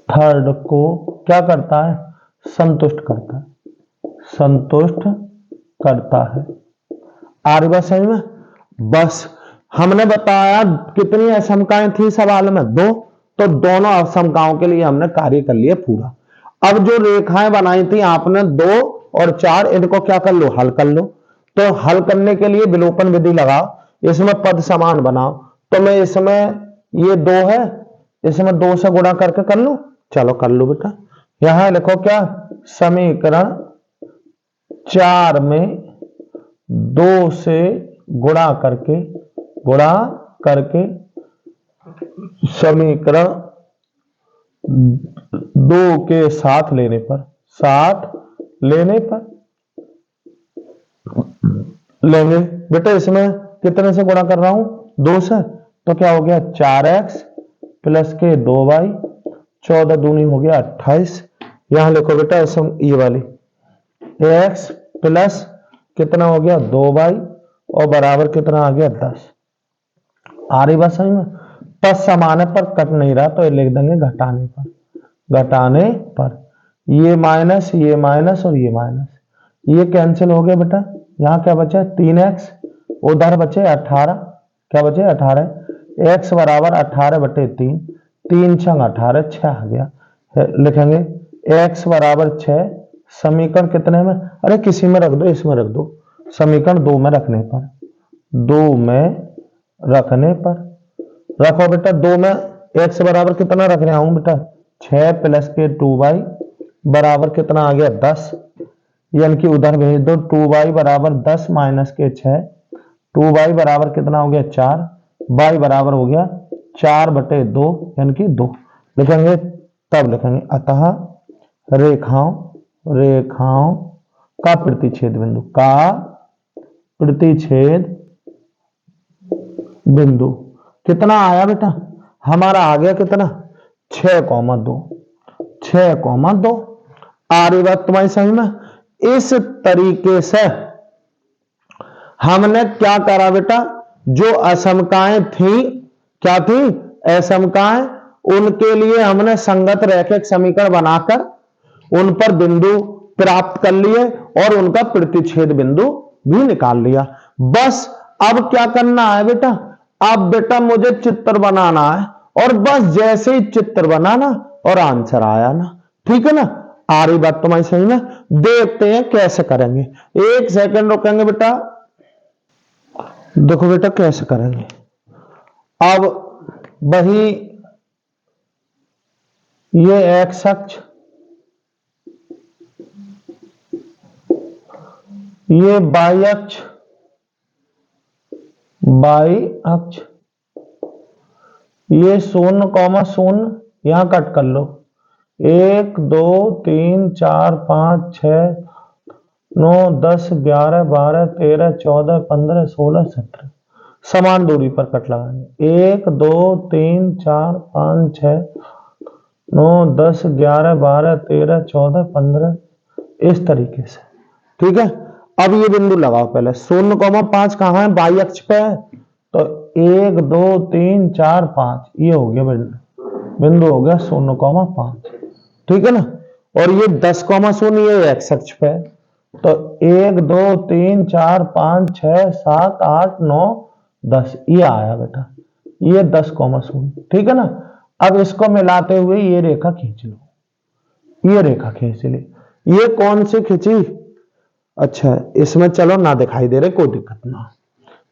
थर्ड को क्या करता है, संतुष्ट करता है, संतुष्ट करता है। आर बस सही में, बस हमने बताया कितनी असमकाएं थी सवाल में, 2, तो दोनों असमकाओं के लिए हमने कार्य कर लिया पूरा। अब जो रेखाएं बनाई थी आपने 2 और 4, इनको क्या कर लो, हल कर लो। तो हल करने के लिए विलोपन विधि लगाओ, इसमें पद समान बनाओ। तो मैं इसमें ये 2 है, इसमें 2 से गुणा करके कर लो, चलो कर लो बेटा। यहां लिखो क्या, समीकरण 4 में 2 से गुणा करके समीकरण 2 के साथ लेने पर लेंगे बेटा। इसमें कितने से गुणा कर रहा हूं, 2 से, तो क्या हो गया 4x प्लस के 2y, 14 दूनी हो गया 28। यहां लिखो बेटा ये वाली x प्लस कितना हो गया 2y और बराबर कितना आ गया 10। आ रही बात समझ में? पद समान है पर कट नहीं रहा, तो ये लिख देंगे घटाने पर ये माइनस और ये माइनस, ये कैंसिल हो गया बेटा। यहां क्या बचा 3x, उधर बचे 18, क्या बचे 18, x बराबर 18/3, 3 6 18, 6 आ गया। लिखेंगे x बराबर 6, समीकरण कितने में, अरे किसी में रख दो, इसमें रख दो, समीकरण 2 में रखने पर, 2 में रखने पर रखो बेटा। 2 में x बराबर कितना रख रहा हूं बेटा, 6 प्लस के 2y बराबर कितना आ गया 10, यानी कि उधर भेज दो। 2y बराबर 10 माइनस के 6, 2y बराबर कितना हो गया 4, y बराबर हो गया 4/2, यानी कि 2 लिखेंगे। तब लिखेंगे अतः रेखाओं का प्रतिच्छेद बिंदु कितना आया बेटा, हमारा आ गया कितना 6,2 आ रही बात तुम्हारी समझ में? इस तरीके से हमने क्या करा बेटा, जो असमकाएं थी, क्या थी असमकाएं, उनके लिए हमने संगत रैखिक समीकरण बनाकर उन पर बिंदु प्राप्त कर लिए और उनका प्रतिच्छेद बिंदु भी निकाल लिया। बस अब क्या करना है बेटा, अब बेटा मुझे चित्र बनाना है, और बस जैसे ही चित्र बनाना और आंसर आया ना, ठीक है ना। आ रही बात तुम्हारी सही में? देखते हैं कैसे करेंगे, 1 सेकंड रुकेंगे बेटा। देखो बेटा कैसे करेंगे। अब वही ये x अक्ष, ये y अक्ष, ये 0,0 यहां कट कर लो, 1 2 3 4 5 6 9 10 11 12 13 14 15 16 17 समान दूरी पर कट लगाएंगे। 1 2 3 4 5 6 9, 10, 11, 12, 13, 14, 15 इस तरीके से। ठीक है, अब ये बिंदु लगाओ पहले। 0,5 कहाँ है? बाई अक्ष पे है। तो 1, 2, 3, 4, 5 ये हो गया बिंदु हो गया 0,5। ठीक है ना। और ये 10,0 ये एक्स अक्ष पे है। तो 1, 2, 3, 4, 5, 6, 7, 8, 9, 10 ये आया बेटा, ये 10,0। ठीक है ना। अब इसको मिलाते हुए ये रेखा खींच लो, ये रेखा खींच ली। ये कौन सी खींची? अच्छा, इसमें चलो ना दिखाई दे रहे, कोई दिक्कत ना।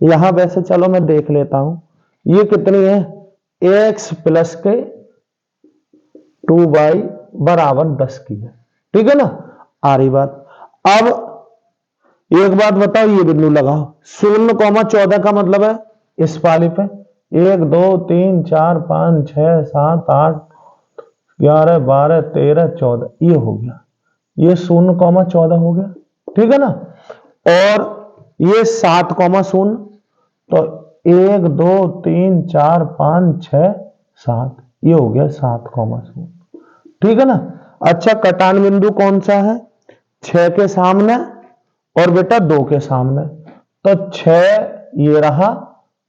यहां वैसे चलो मैं देख लेता हूं, ये कितनी है? x प्लस के 2y बराबर 10 की है। ठीक है ना, आ रही बात। अब एक बात बताओ, ये बिंदु लगाओ। 0,14 का मतलब है इस वाली पे 1, 2, 3, 4, 5, 6, 7, 8, 11, 12, 13, 14 ये हो गया, ये 0,14 हो गया। ठीक है ना। और ये 7,0 तो 1, 2, 3, 4, 5, 6, 7 ये हो गया 7,0। ठीक है ना। अच्छा, कटान बिंदु कौन सा है? 6 के सामने और बेटा 2 के सामने। तो 6 ये रहा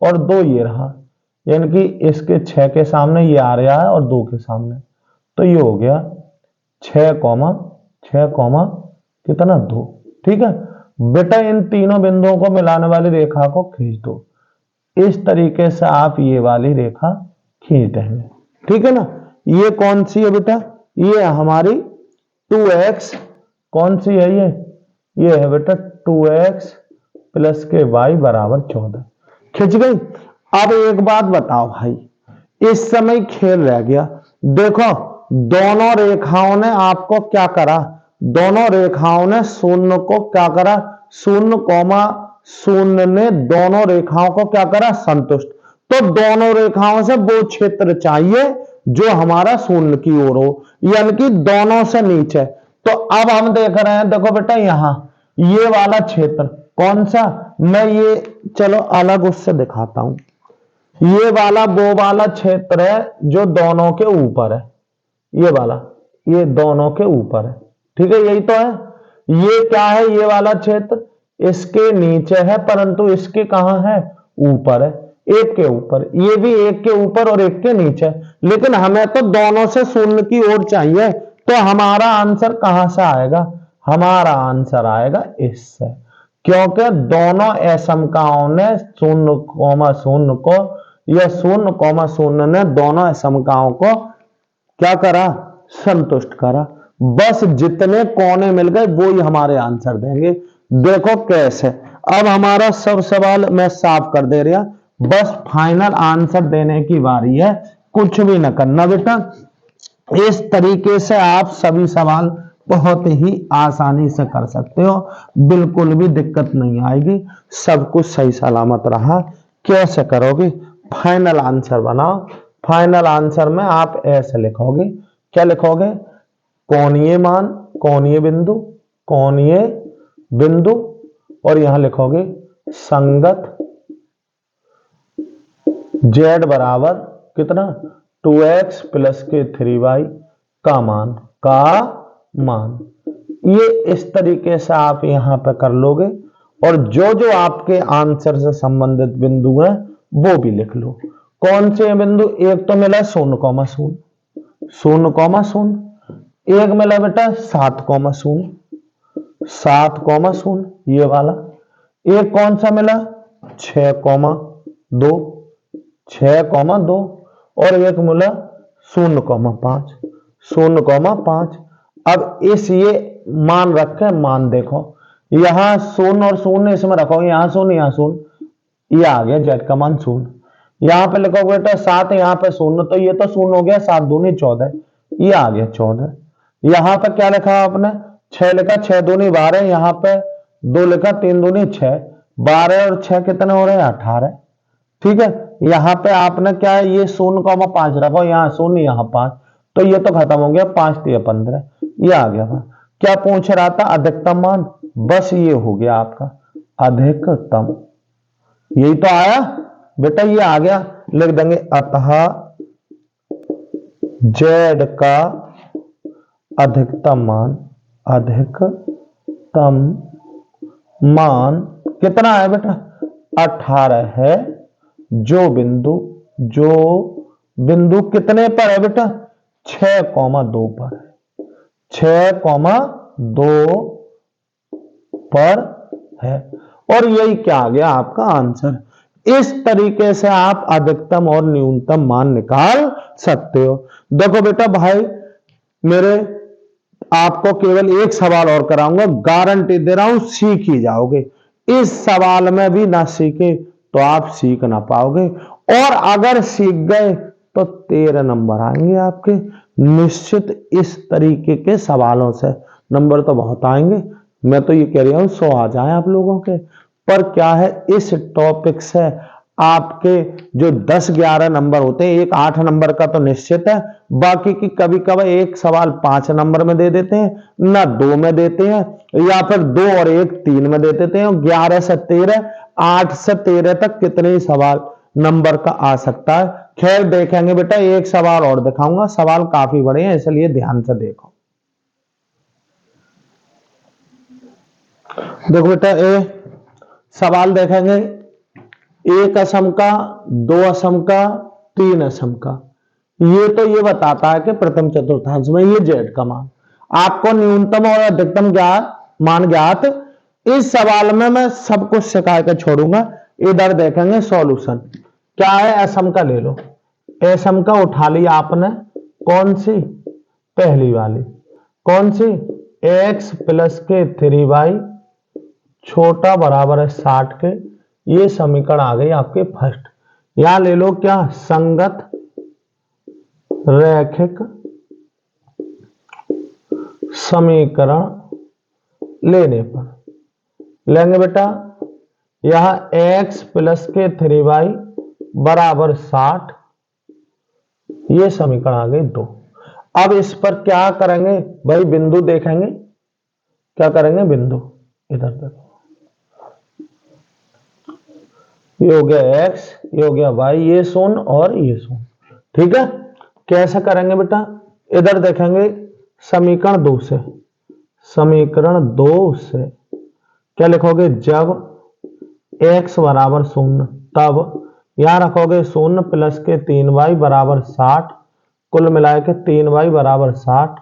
और 2 ये रहा, यानी कि इसके 6 के सामने ये आ रहा है और 2 के सामने, तो ये हो गया 6, 6, कितना 2। ठीक है बेटा, इन तीनों बिंदुओं को मिलाने वाली रेखा को खींच दो। इस तरीके से आप ये वाली रेखा खींच देंगे। ठीक है ना। ये कौन सी है बेटा? ये हमारी 2x, कौन सी है ये है बेटा 2x प्लस के y बराबर 14। खिंच गई। अब एक बात बताओ भाई, इस समय खेल रह गया। देखो, दोनों रेखाओं ने आपको क्या करा? दोनों रेखाओं ने शून्य को क्या करा? 0,0 ने दोनों रेखाओं को क्या करा? संतुष्ट। तो दोनों रेखाओं से वो क्षेत्र चाहिए जो हमारा शून्य की ओर हो, यानी कि दोनों से नीचे। तो अब हम देख रहे हैं, देखो बेटा यहां ये वाला क्षेत्र कौन सा? मैं ये चलो अलग उससे दिखाता हूं। ये वाला वो वाला क्षेत्र है जो दोनों के ऊपर है, ये वाला, ये दोनों के ऊपर है। ठीक है, यही तो है। ये क्या है? ये वाला क्षेत्र इसके नीचे है, परंतु इसके कहां है? ऊपर है, एक के ऊपर। ये भी एक के ऊपर और एक के नीचे, लेकिन हमें तो दोनों से शून्य की ओर चाहिए। तो हमारा आंसर कहां से आएगा? हमारा आंसर आएगा इससे, क्योंकि दोनों असमकाओं ने 0,0 को या 0,0 ने दोनों असमकाओं को क्या करा? संतुष्ट करा। बस जितने कोने मिल गए वो ही हमारे आंसर देंगे। देखो कैसे। अब हमारा सब सवाल मैं साफ कर दे रहा, बस फाइनल आंसर देने की बारी है, कुछ भी ना करना बेटा। इस तरीके से आप सभी सवाल बहुत ही आसानी से कर सकते हो, बिल्कुल भी दिक्कत नहीं आएगी, सब कुछ सही सलामत रहा। कैसे करोगे? फाइनल आंसर बनाओ। फाइनल आंसर में आप ऐसे लिखोगे, क्या लिखोगे? कोणीय मान, कोणीय बिंदु, कोणीय बिंदु, और यहां लिखोगे संगत z बराबर कितना? 2x प्लस के 3y का मान। ये इस तरीके से आप यहां पे कर लोगे, और जो जो आपके आंसर से संबंधित बिंदु हैं वो भी लिख लो। कौन से बिंदु? एक तो मिला 0,0, 0,0, एक मिला बेटा 7,0, 7,0 ये वाला। एक कौन सा मिला? 6,2, 6,2, और एक मिला 0,5, 0,5। अब इस ये मान रखे, मान देखो, यहां 0 और 0 इसमें रखो, यहां 0 यहां 0, ये आ गया z का मान 0। यहां पे लिखो बेटा 7, यहां पे 0, तो ये तो 0 हो गया, 7 दूनी 14, ये आ गया 14। यहां पे क्या लिखा आपने? 6 लिखा, 6 दूनी 12, यहां पे 2 लिखा, 3 दूनी 6, 12 और 6 कितने हो रहे हैं? 18। ठीक है, यहां पे आपने क्या है? ये 0,5 रखो, यहां 0 यहां 5, तो ये तो खत्म हो गया, 5 3 15, ये आ गया। क्या पूछ रहा था? अधिकतम मान। बस ये हो गया आपका अधिकतम, यही तो आया बेटा, ये आ गया। लिख देंगे अतः जेड का अधिकतम मान कितना है बेटा? 18 है। जो बिंदु कितने पर है बेटा? 6,2 पर है। 6,2 पर है। और यही क्या आ गया आपका आंसर। इस तरीके से आप अधिकतम और न्यूनतम मान निकाल सकते हो। देखो बेटा भाई मेरे, आपको केवल एक सवाल और कराऊंगा, गारंटी दे रहा हूं सीख ही जाओगे। इस सवाल में भी ना सीखे तो आप सीख ना पाओगे, और अगर सीख गए तो 13 नंबर आएंगे आपके निश्चित। इस तरीके के सवालों से नंबर तो बहुत आएंगे, मैं तो ये कह रहा हूं 100 आ जाए आप लोगों के। पर क्या है, इस टॉपिक से आपके जो 10-11 नंबर होते हैं, एक 8 नंबर का तो निश्चित है, बाकी की कभी कभी एक सवाल 5 नंबर में दे देते हैं, ना 2 में देते हैं, या फिर 2 और 1 3 में दे देते हैं। 11 से 13, 8 से 13 तक कितने ही सवाल नंबर का आ सकता है। खैर देखेंगे बेटा, एक सवाल और दिखाऊंगा, सवाल काफी बड़े हैं इसलिए ध्यान से देखो। देखो बेटा सवाल देखेंगे, 1 असम का, 2 असम का, 3 असम का। ये तो ये बताता है कि प्रथम चतुर्थांश में ये जेड का मान, आपको न्यूनतम और अधिकतम मान ज्ञात। इस सवाल में मैं सब कुछ सिखा के छोड़ूंगा। इधर देखेंगे सॉल्यूशन क्या है। असम का ले लो, असम का उठा लिया आपने, कौन सी? पहली वाली, कौन सी? x प्लस के 3y छोटा बराबर है 60 के। ये समीकरण आ गई आपके फर्स्ट। यहां ले लो क्या? संगत रैखिक समीकरण लेने पर लेंगे बेटा, यहां x प्लस के 3y बराबर 60, ये समीकरण आ गई 2। अब इस पर क्या करेंगे भाई? बिंदु देखेंगे, क्या करेंगे? बिंदु इधर देखो, ये हो गया x, ये हो गया y, ये शून्य और ये शून्य। ठीक है, कैसे करेंगे बेटा? इधर देखेंगे समीकरण 2 से, समीकरण 2 से क्या लिखोगे? जब x बराबर 0 तब यहां रखोगे 0 प्लस के 3y बराबर 60, कुल मिला के 3y बराबर 60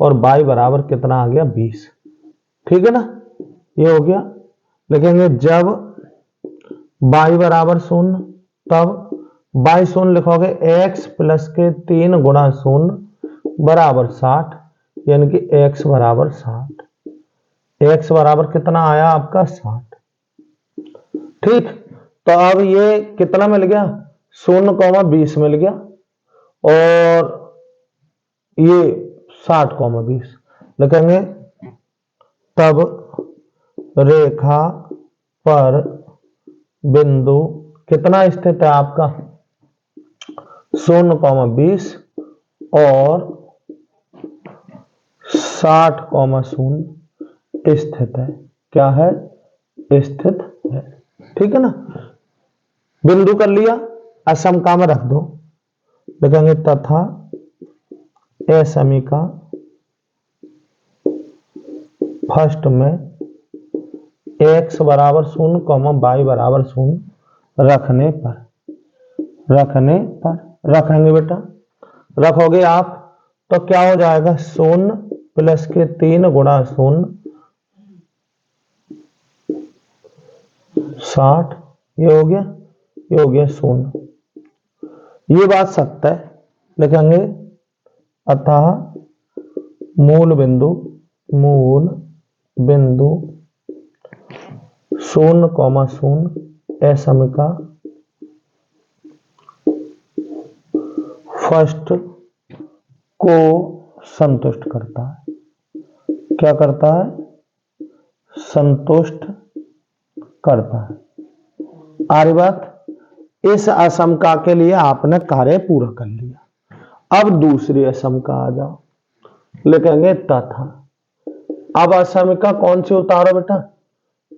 और y बराबर कितना आ गया? 20। ठीक है ना, ये हो गया। लिखेंगे जब y बराबर 0 तब y शून्य लिखोगे x प्लस के 3 गुणा 0 बराबर 60, यानी कि x बराबर 60। x बराबर कितना आया आपका? 60। ठीक, तो अब ये कितना मिल गया? 0,20 मिल गया, और ये 60,20 लिखेंगे। तब रेखा पर बिंदु कितना स्थित है आपका? 0,20 और 60,0 स्थित है। क्या है? स्थित है। ठीक है ना, बिंदु कर लिया, असम का में रख दो। लिखेंगे तथा असमी का फर्स्ट में x बराबर 0, y बराबर 0 रखने पर रखेंगे बेटा, रखोगे आप तो क्या हो जाएगा? 0 प्लस के 3 गुणा 0 60, ये हो गया, ये हो गया 0। ये बात सत्य है। लिखेंगे अतः मूल बिंदु 0,0 असम का फर्स्ट को संतुष्ट करता है। क्या करता है? संतुष्ट करता है। आरी बात, इस असमका के लिए आपने कार्य पूरा कर लिया। अब दूसरी असमका आ जाओ, लिखेंगे तथा। अब असमका कौन सी उतारो बेटा?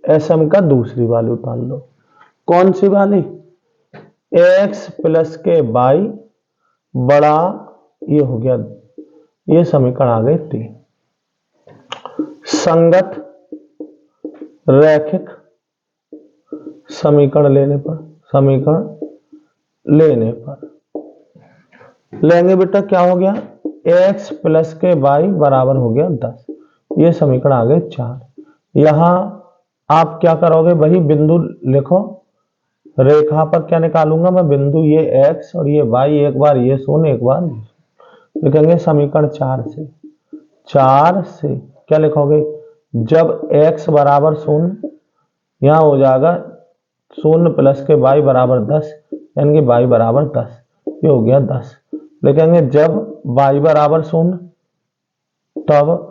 असमका दूसरी वाली उतार लो। कौन सी वाली? x प्लस के y बड़ा ये हो गया, ये समीकरण आ गए 3। संगत रैखिक समीकरण लेने पर लेंगे बेटा, क्या हो गया, x प्लस के y बराबर हो गया 10। ये समीकरण आ गए 4। यहां आप क्या करोगे, वही बिंदु लिखो, रेखा पर क्या निकालूंगा मैं, बिंदु ये x और ये y, एक बार ये शून्य एक बार ये लिखेंगे। समीकरण 4 से क्या लिखोगे, जब x बराबर 0, यहां हो जाएगा 0 प्लस के y बराबर 10, यानी कि y बराबर 10, ये हो गया 10। लिखेंगे जब y बराबर 0 तब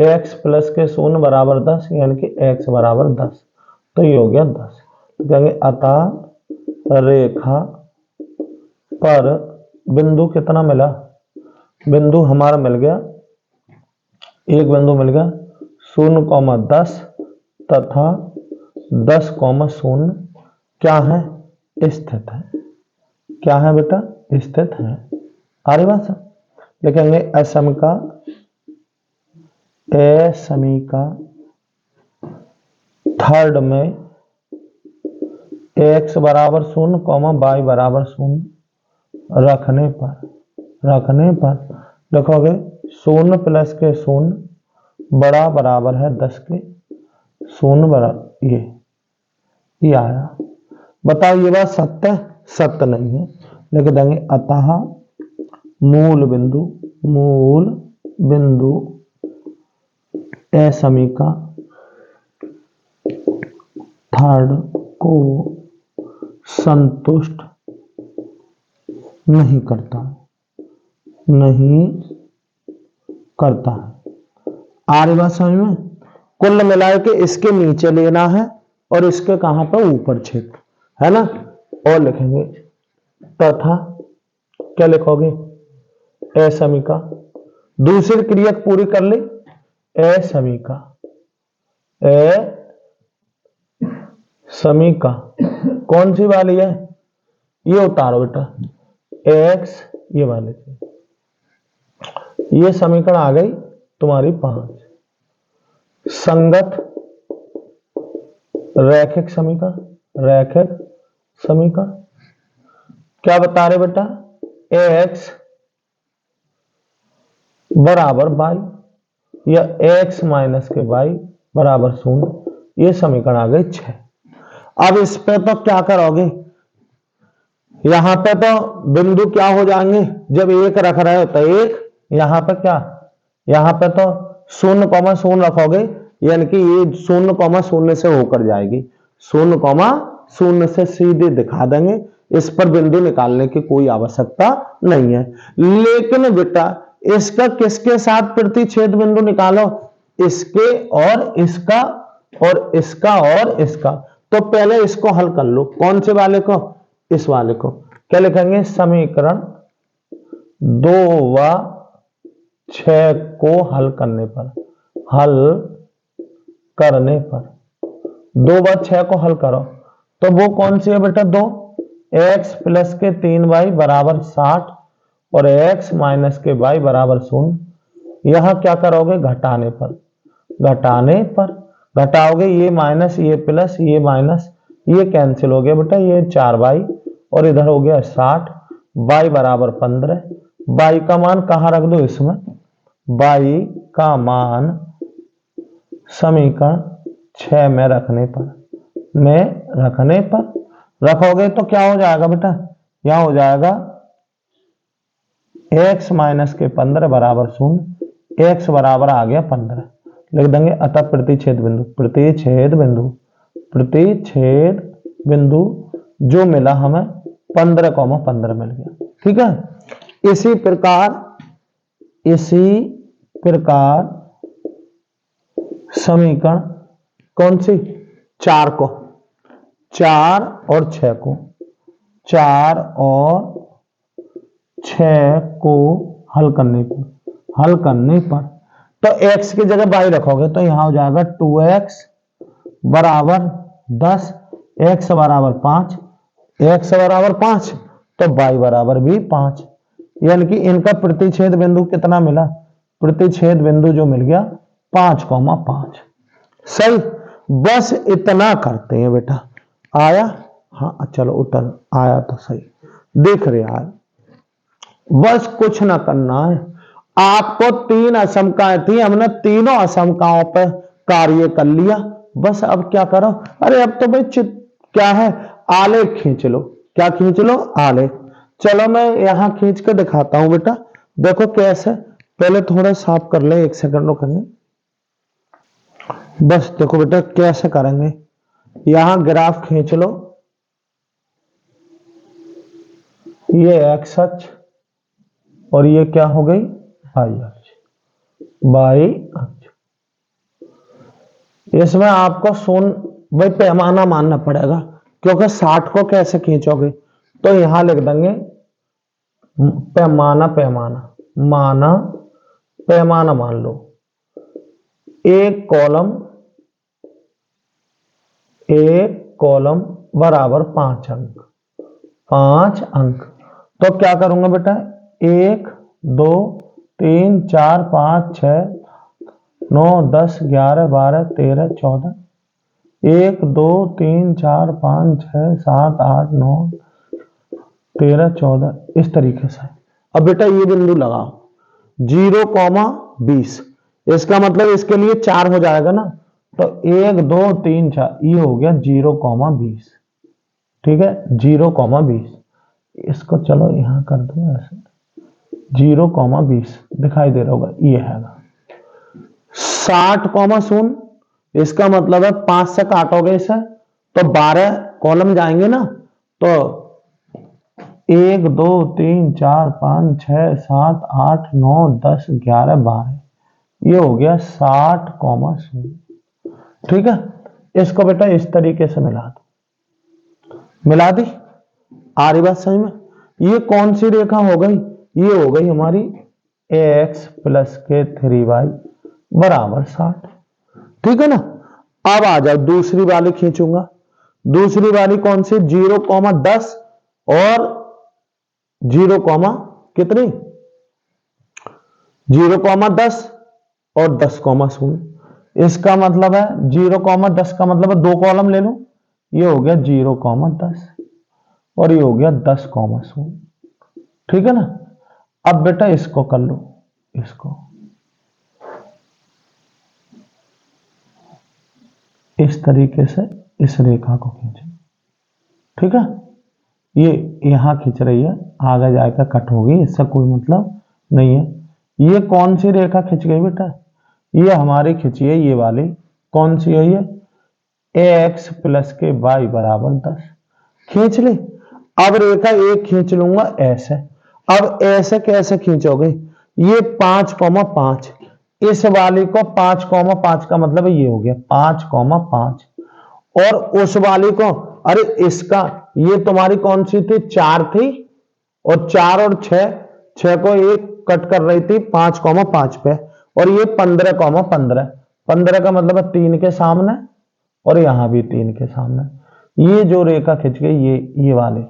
x प्लस के 0 बराबर 10, यानी कि x बराबर 10, तो ये हो गया 10। लिखेंगे अतः रेखा पर बिंदु कितना मिला, बिंदु हमारा मिल गया, एक बिंदु मिल गया 0,10 तथा 10,0 क्या है, स्थित है। क्या है बेटा, स्थित है। आ रही बात। लिखेंगे असमिका थर्ड में x बराबर 0, y बराबर 0 रखने पर लिखोगे 0 प्लस के 0 बड़ा बराबर है 10 के, 0 बराबर ये आया। बताओ ये बात सत्य नहीं है। लिख देंगे अतः मूल बिंदु असमिका थर्ड को संतुष्ट नहीं करता है। आ रही बात समझ में। कुल मिला के इसके नीचे लेना है और इसके कहां पर, ऊपर क्षेत्र है ना। और लिखेंगे तथा क्या लिखोगे, असमिका, दूसरी क्रिया पूरी कर ली, असमिका कौन सी वाली है, ये उतारो बेटा, x ये वाले, ये समीकरण आ गई तुम्हारी 5। संगत रैखिक समीकरण क्या बता रहे बेटा, x बराबर y या x माइनस के y बराबर 0, ये समीकरण आ गई 6। अब इस पे तो क्या करोगे, यहां पे तो बिंदु क्या हो जाएंगे, जब एक रख रहे हो तो एक, यहां पे क्या, यहां पे तो 0,0 रखोगे, यानी कि ये 0,0 से होकर जाएगी, 0,0 से सीधे दिखा देंगे। इस पर बिंदु निकालने की कोई आवश्यकता नहीं है। लेकिन बेटा इसका किसके साथ प्रतिच्छेद बिंदु निकालो, इसके और इसका और इसका और इसका। तो पहले इसको हल कर लो, कौन से वाले को, इस वाले को। क्या लिखेंगे, समीकरण 2 व 6 को हल करने पर 2 व 6 को हल करो तो वो कौन सी है बेटा, 2, x प्लस के 3y बराबर 60 और x माइनस के y बराबर 0। यहां क्या करोगे, घटाओगे, ये माइनस ये प्लस ये माइनस ये कैंसिल हो गया बेटा, ये 4y और इधर हो गया 60, y बराबर 15। y का मान कहां रख दो, इसमें y का मान समीकरण 6 में रखने पर रखोगे तो क्या हो जाएगा बेटा, यहां हो जाएगा x माइनस के 15 बराबर 0, x बराबर आ गया 15। लिख देंगे अतः प्रतिच्छेद बिंदु जो मिला हमें 15,15 मिल गया। ठीक है। इसी प्रकार समीकरण कौन सी, 4 और 6 को हल करने पर तो x की जगह y रखोगे तो यहां हो जाएगा 2x बराबर 10, x बराबर 5 तो y बराबर भी 5, यानी कि इनका प्रतिच्छेद बिंदु कितना मिला, प्रतिच्छेद बिंदु जो मिल गया 5,5। सही, बस इतना करते हैं बेटा। आया, हाँ चलो उत्तर आया तो सही, देख रहे आया। बस कुछ ना करना है आपको। 3 असमकाएं थी, हमने तीनों असमकाओं पर कार्य कर लिया। बस अब क्या करो, अरे अब तो भाई क्या है, आलेख खींच लो। क्या खींच लो, आलेख। चलो मैं यहां खींच के दिखाता हूं बेटा, देखो कैसे। पहले थोड़ा साफ कर ले, 1 सेकंड रुकेंगे। बस देखो बेटा कैसे करेंगे, यहां ग्राफ खींच लो, ये एक्स अक्ष और ये क्या हो गई, वाई अक्ष, वाई अक्ष। इसमें आपको भाई पैमाना मानना पड़ेगा, क्योंकि 60 को कैसे खींचोगे, तो यहां लिख देंगे पैमाना, माना पैमाना मान लो। एक कॉलम बराबर 5 अंक, 5 अंक। तो क्या करूंगा बेटा, 1 2 3 4 5 6 9 10 11 12 13 14, 1 2 3 4 5 6 7 8 9 13 14, इस तरीके से। अब बेटा ये बिंदु लगाओ 0,20, इसका मतलब इसके लिए 4 हो जाएगा ना, तो 1 2 3 4, ये हो गया 0,20। ठीक है, 0,20। इसको चलो यहां कर दो ऐसे, 0,20 दिखाई दे रहा होगा, ये है 60,0, इसका मतलब है 5 से काटोगे इसे तो 12 कॉलम जाएंगे ना, तो 1 2 3 4 5 6 7 8 9 10 11 12, ये हो गया 60,0। ठीक है, इसको बेटा इस तरीके से मिला दो, मिला दी, आ रही बात समझ में। ये कौन सी रेखा हो गई, ये हो गई हमारी x + के 3y बराबर 60। ठीक है ना। अब आ जाओ दूसरी वाली खींचूंगा, दूसरी वाली कौन सी, 0,10 और 0, कितनी, 0,10 और 10,0। इसका मतलब है 0,10 का मतलब है 2 कॉलम ले लो, ये हो गया 0,10 और ये हो गया 10,0। ठीक है ना। अब बेटा इसको कर लो, इसको इस तरीके से इस रेखा को खींचो। ठीक है, ये यहां खींच रही है, आगे जाकर कट होगी, इससे कोई मतलब नहीं है। ये कौन सी रेखा खिंच गई बेटा, ये हमारी खिंची है ये वाली, कौन सी है ये, x + के y बराबर 10, खींच ली। अब रेखा एक खींच लूंगा ऐसे। अब ऐसे कैसे खींचोगे, ये 5,5, इस वाली को 5,5 का मतलब ये हो गया 5,5, और उस वाली को, अरे इसका ये तुम्हारी कौन सी थी, 4 थी, और 4 और 6 को एक कट कर रही थी 5,5 पे, और ये 15,15, 15 का मतलब है 3 के सामने, और यहां भी 3 के सामने। ये जो रेखा खिंच गई ये वाली,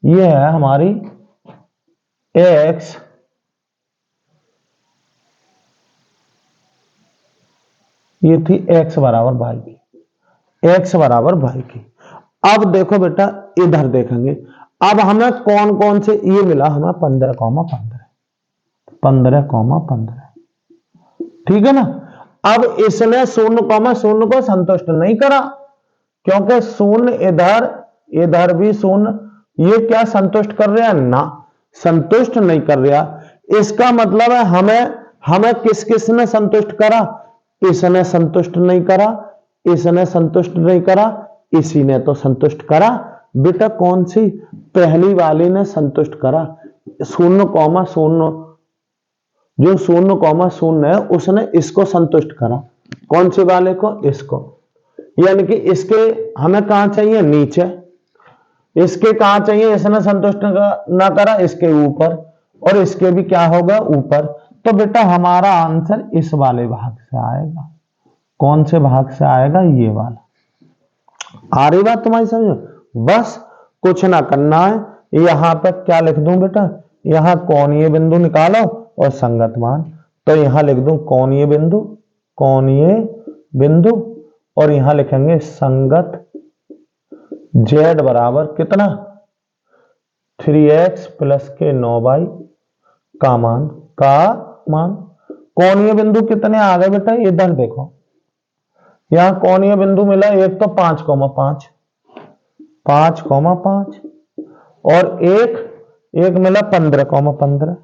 ये है हमारी x, ये थी x बराबर भाई की, x बराबर भाई की। अब देखो बेटा इधर देखेंगे, अब हमें कौन कौन से ये मिला, हमें 15,15, 15,15। ठीक है ना। अब इसने 0,0 को संतुष्ट नहीं करा, क्योंकि 0 इधर, इधर भी 0, ये क्या संतुष्ट कर रहा है ना, संतुष्ट नहीं कर रहा। इसका मतलब है हमें किस किस ने संतुष्ट करा, इसने संतुष्ट नहीं करा, इसने संतुष्ट नहीं करा, इसी ने तो संतुष्ट करा। बेटा कौन सी, पहली वाली ने संतुष्ट करा, 0,0, जो 0,0 है उसने इसको संतुष्ट करा, कौन से वाले को, इसको। यानी कि इसके हमें कहां चाहिए, नीचे, इसके कहां चाहिए, इसने संतुष्ट ना करा, इसके ऊपर, और इसके भी क्या होगा, ऊपर। तो बेटा हमारा आंसर इस वाले भाग से आएगा, कौन से भाग से आएगा, ये वाला। आ रही बात तुम्हारी समझ में। बस कुछ ना करना है, यहां पर क्या लिख दूं बेटा, यहां कोणीय बिंदु निकालो और संगत मान। तो यहां लिख दूं कोणीय बिंदु और यहां लिखेंगे संगत z बराबर कितना 3x प्लस के 9y का मान कोणीय बिंदु कितने आ गए बेटा, इधर देखो यहां कोणीय बिंदु मिला एक तो 5,5 और एक मिला 15,15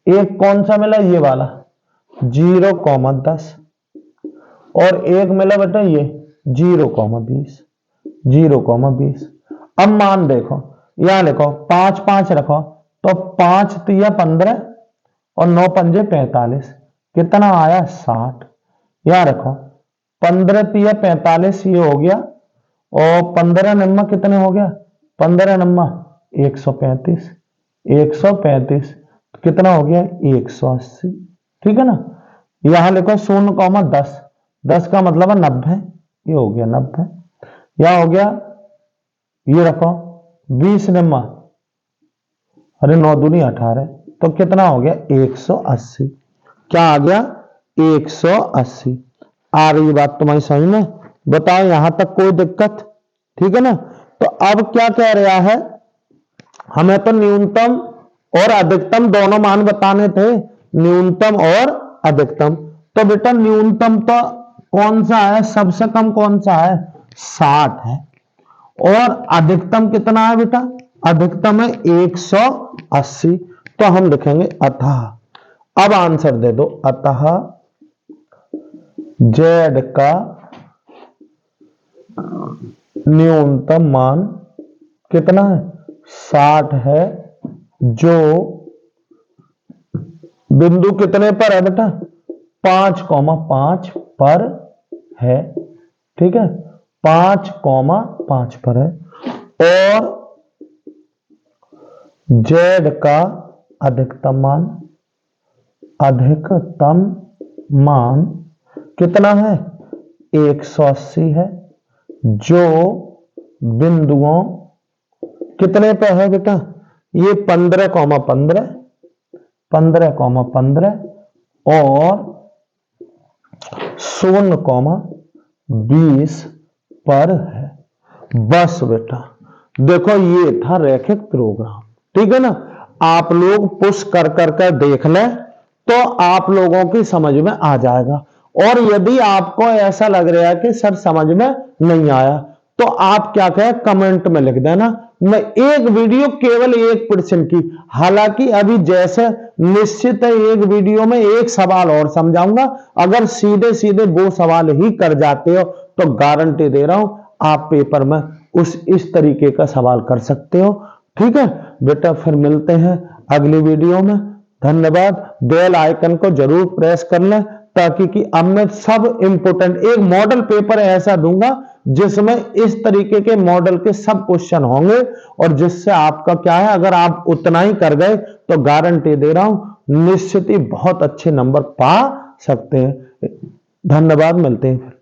एक कौन सा मिला ये वाला 0,10 और एक मिला बेटा ये 0,20। अब मान देखो यहां लिखो 5 5 रखो तो 5 तिया 15 और 9 पंजे 45 कितना आया 60। यहां रखो 15 तिया 45 ये हो गया और 15 नम्मा कितने हो गया 15 नम्मा 135 कितना हो गया 180। ठीक है ना। यहां लिखो 0,10 10 का मतलब है 90 ये हो गया 90। यहां हो गया ये रखो 20 नम्मा अरे 9 दूनी 18 तो कितना हो गया 180। क्या आ गया 180। आ रही बात तुम्हारी समझ में, बताओ यहां तक कोई दिक्कत। ठीक है ना। तो अब क्या कह रहा है, हमें तो न्यूनतम और अधिकतम दोनों मान बताने थे, न्यूनतम और अधिकतम। तो बेटा न्यूनतम तो कौन सा है, सबसे कम कौन सा है 60 है और अधिकतम कितना है बेटा, अधिकतम है 180। तो हम लिखेंगे अतः, अब आंसर दे दो, अतः z का न्यूनतम मान कितना है 60 है, जो बिंदु कितने पर है बेटा 5,5 पर है। ठीक है 5,5 पर है और z का अधिकतम मान कितना है 180 है, जो बिंदुओं कितने पे है बेटा ये 15,15 और 0,20 पर है। बस बेटा देखो ये था रैखिक प्रोग्राम। ठीक है ना। आप लोग पुश कर देख लें तो आप लोगों की समझ में आ जाएगा। और यदि आपको ऐसा लग रहा है कि सर समझ में नहीं आया तो आप क्या कहें कमेंट में लिख देना। मैं एक वीडियो केवल 1% की, हालांकि अभी जैसे निश्चित है एक वीडियो में एक सवाल और समझाऊंगा, अगर सीधे सीधे वो सवाल ही कर जाते हो तो गारंटी दे रहा हूं आप पेपर में इस तरीके का सवाल कर सकते हो। ठीक है बेटा, फिर मिलते हैं अगली वीडियो में। धन्यवाद। बेल आइकन को जरूर प्रेस कर लें ताकि कि अब मैं सब इंपोर्टेंट एक मॉडल पेपर ऐसा दूंगा जिसमें इस तरीके के मॉडल के सब क्वेश्चन होंगे और जिससे आपका क्या है, अगर आप उतना ही कर गए तो गारंटी दे रहा हूं निश्चित ही बहुत अच्छे नंबर पा सकते हैं। धन्यवाद, मिलते हैं फिर।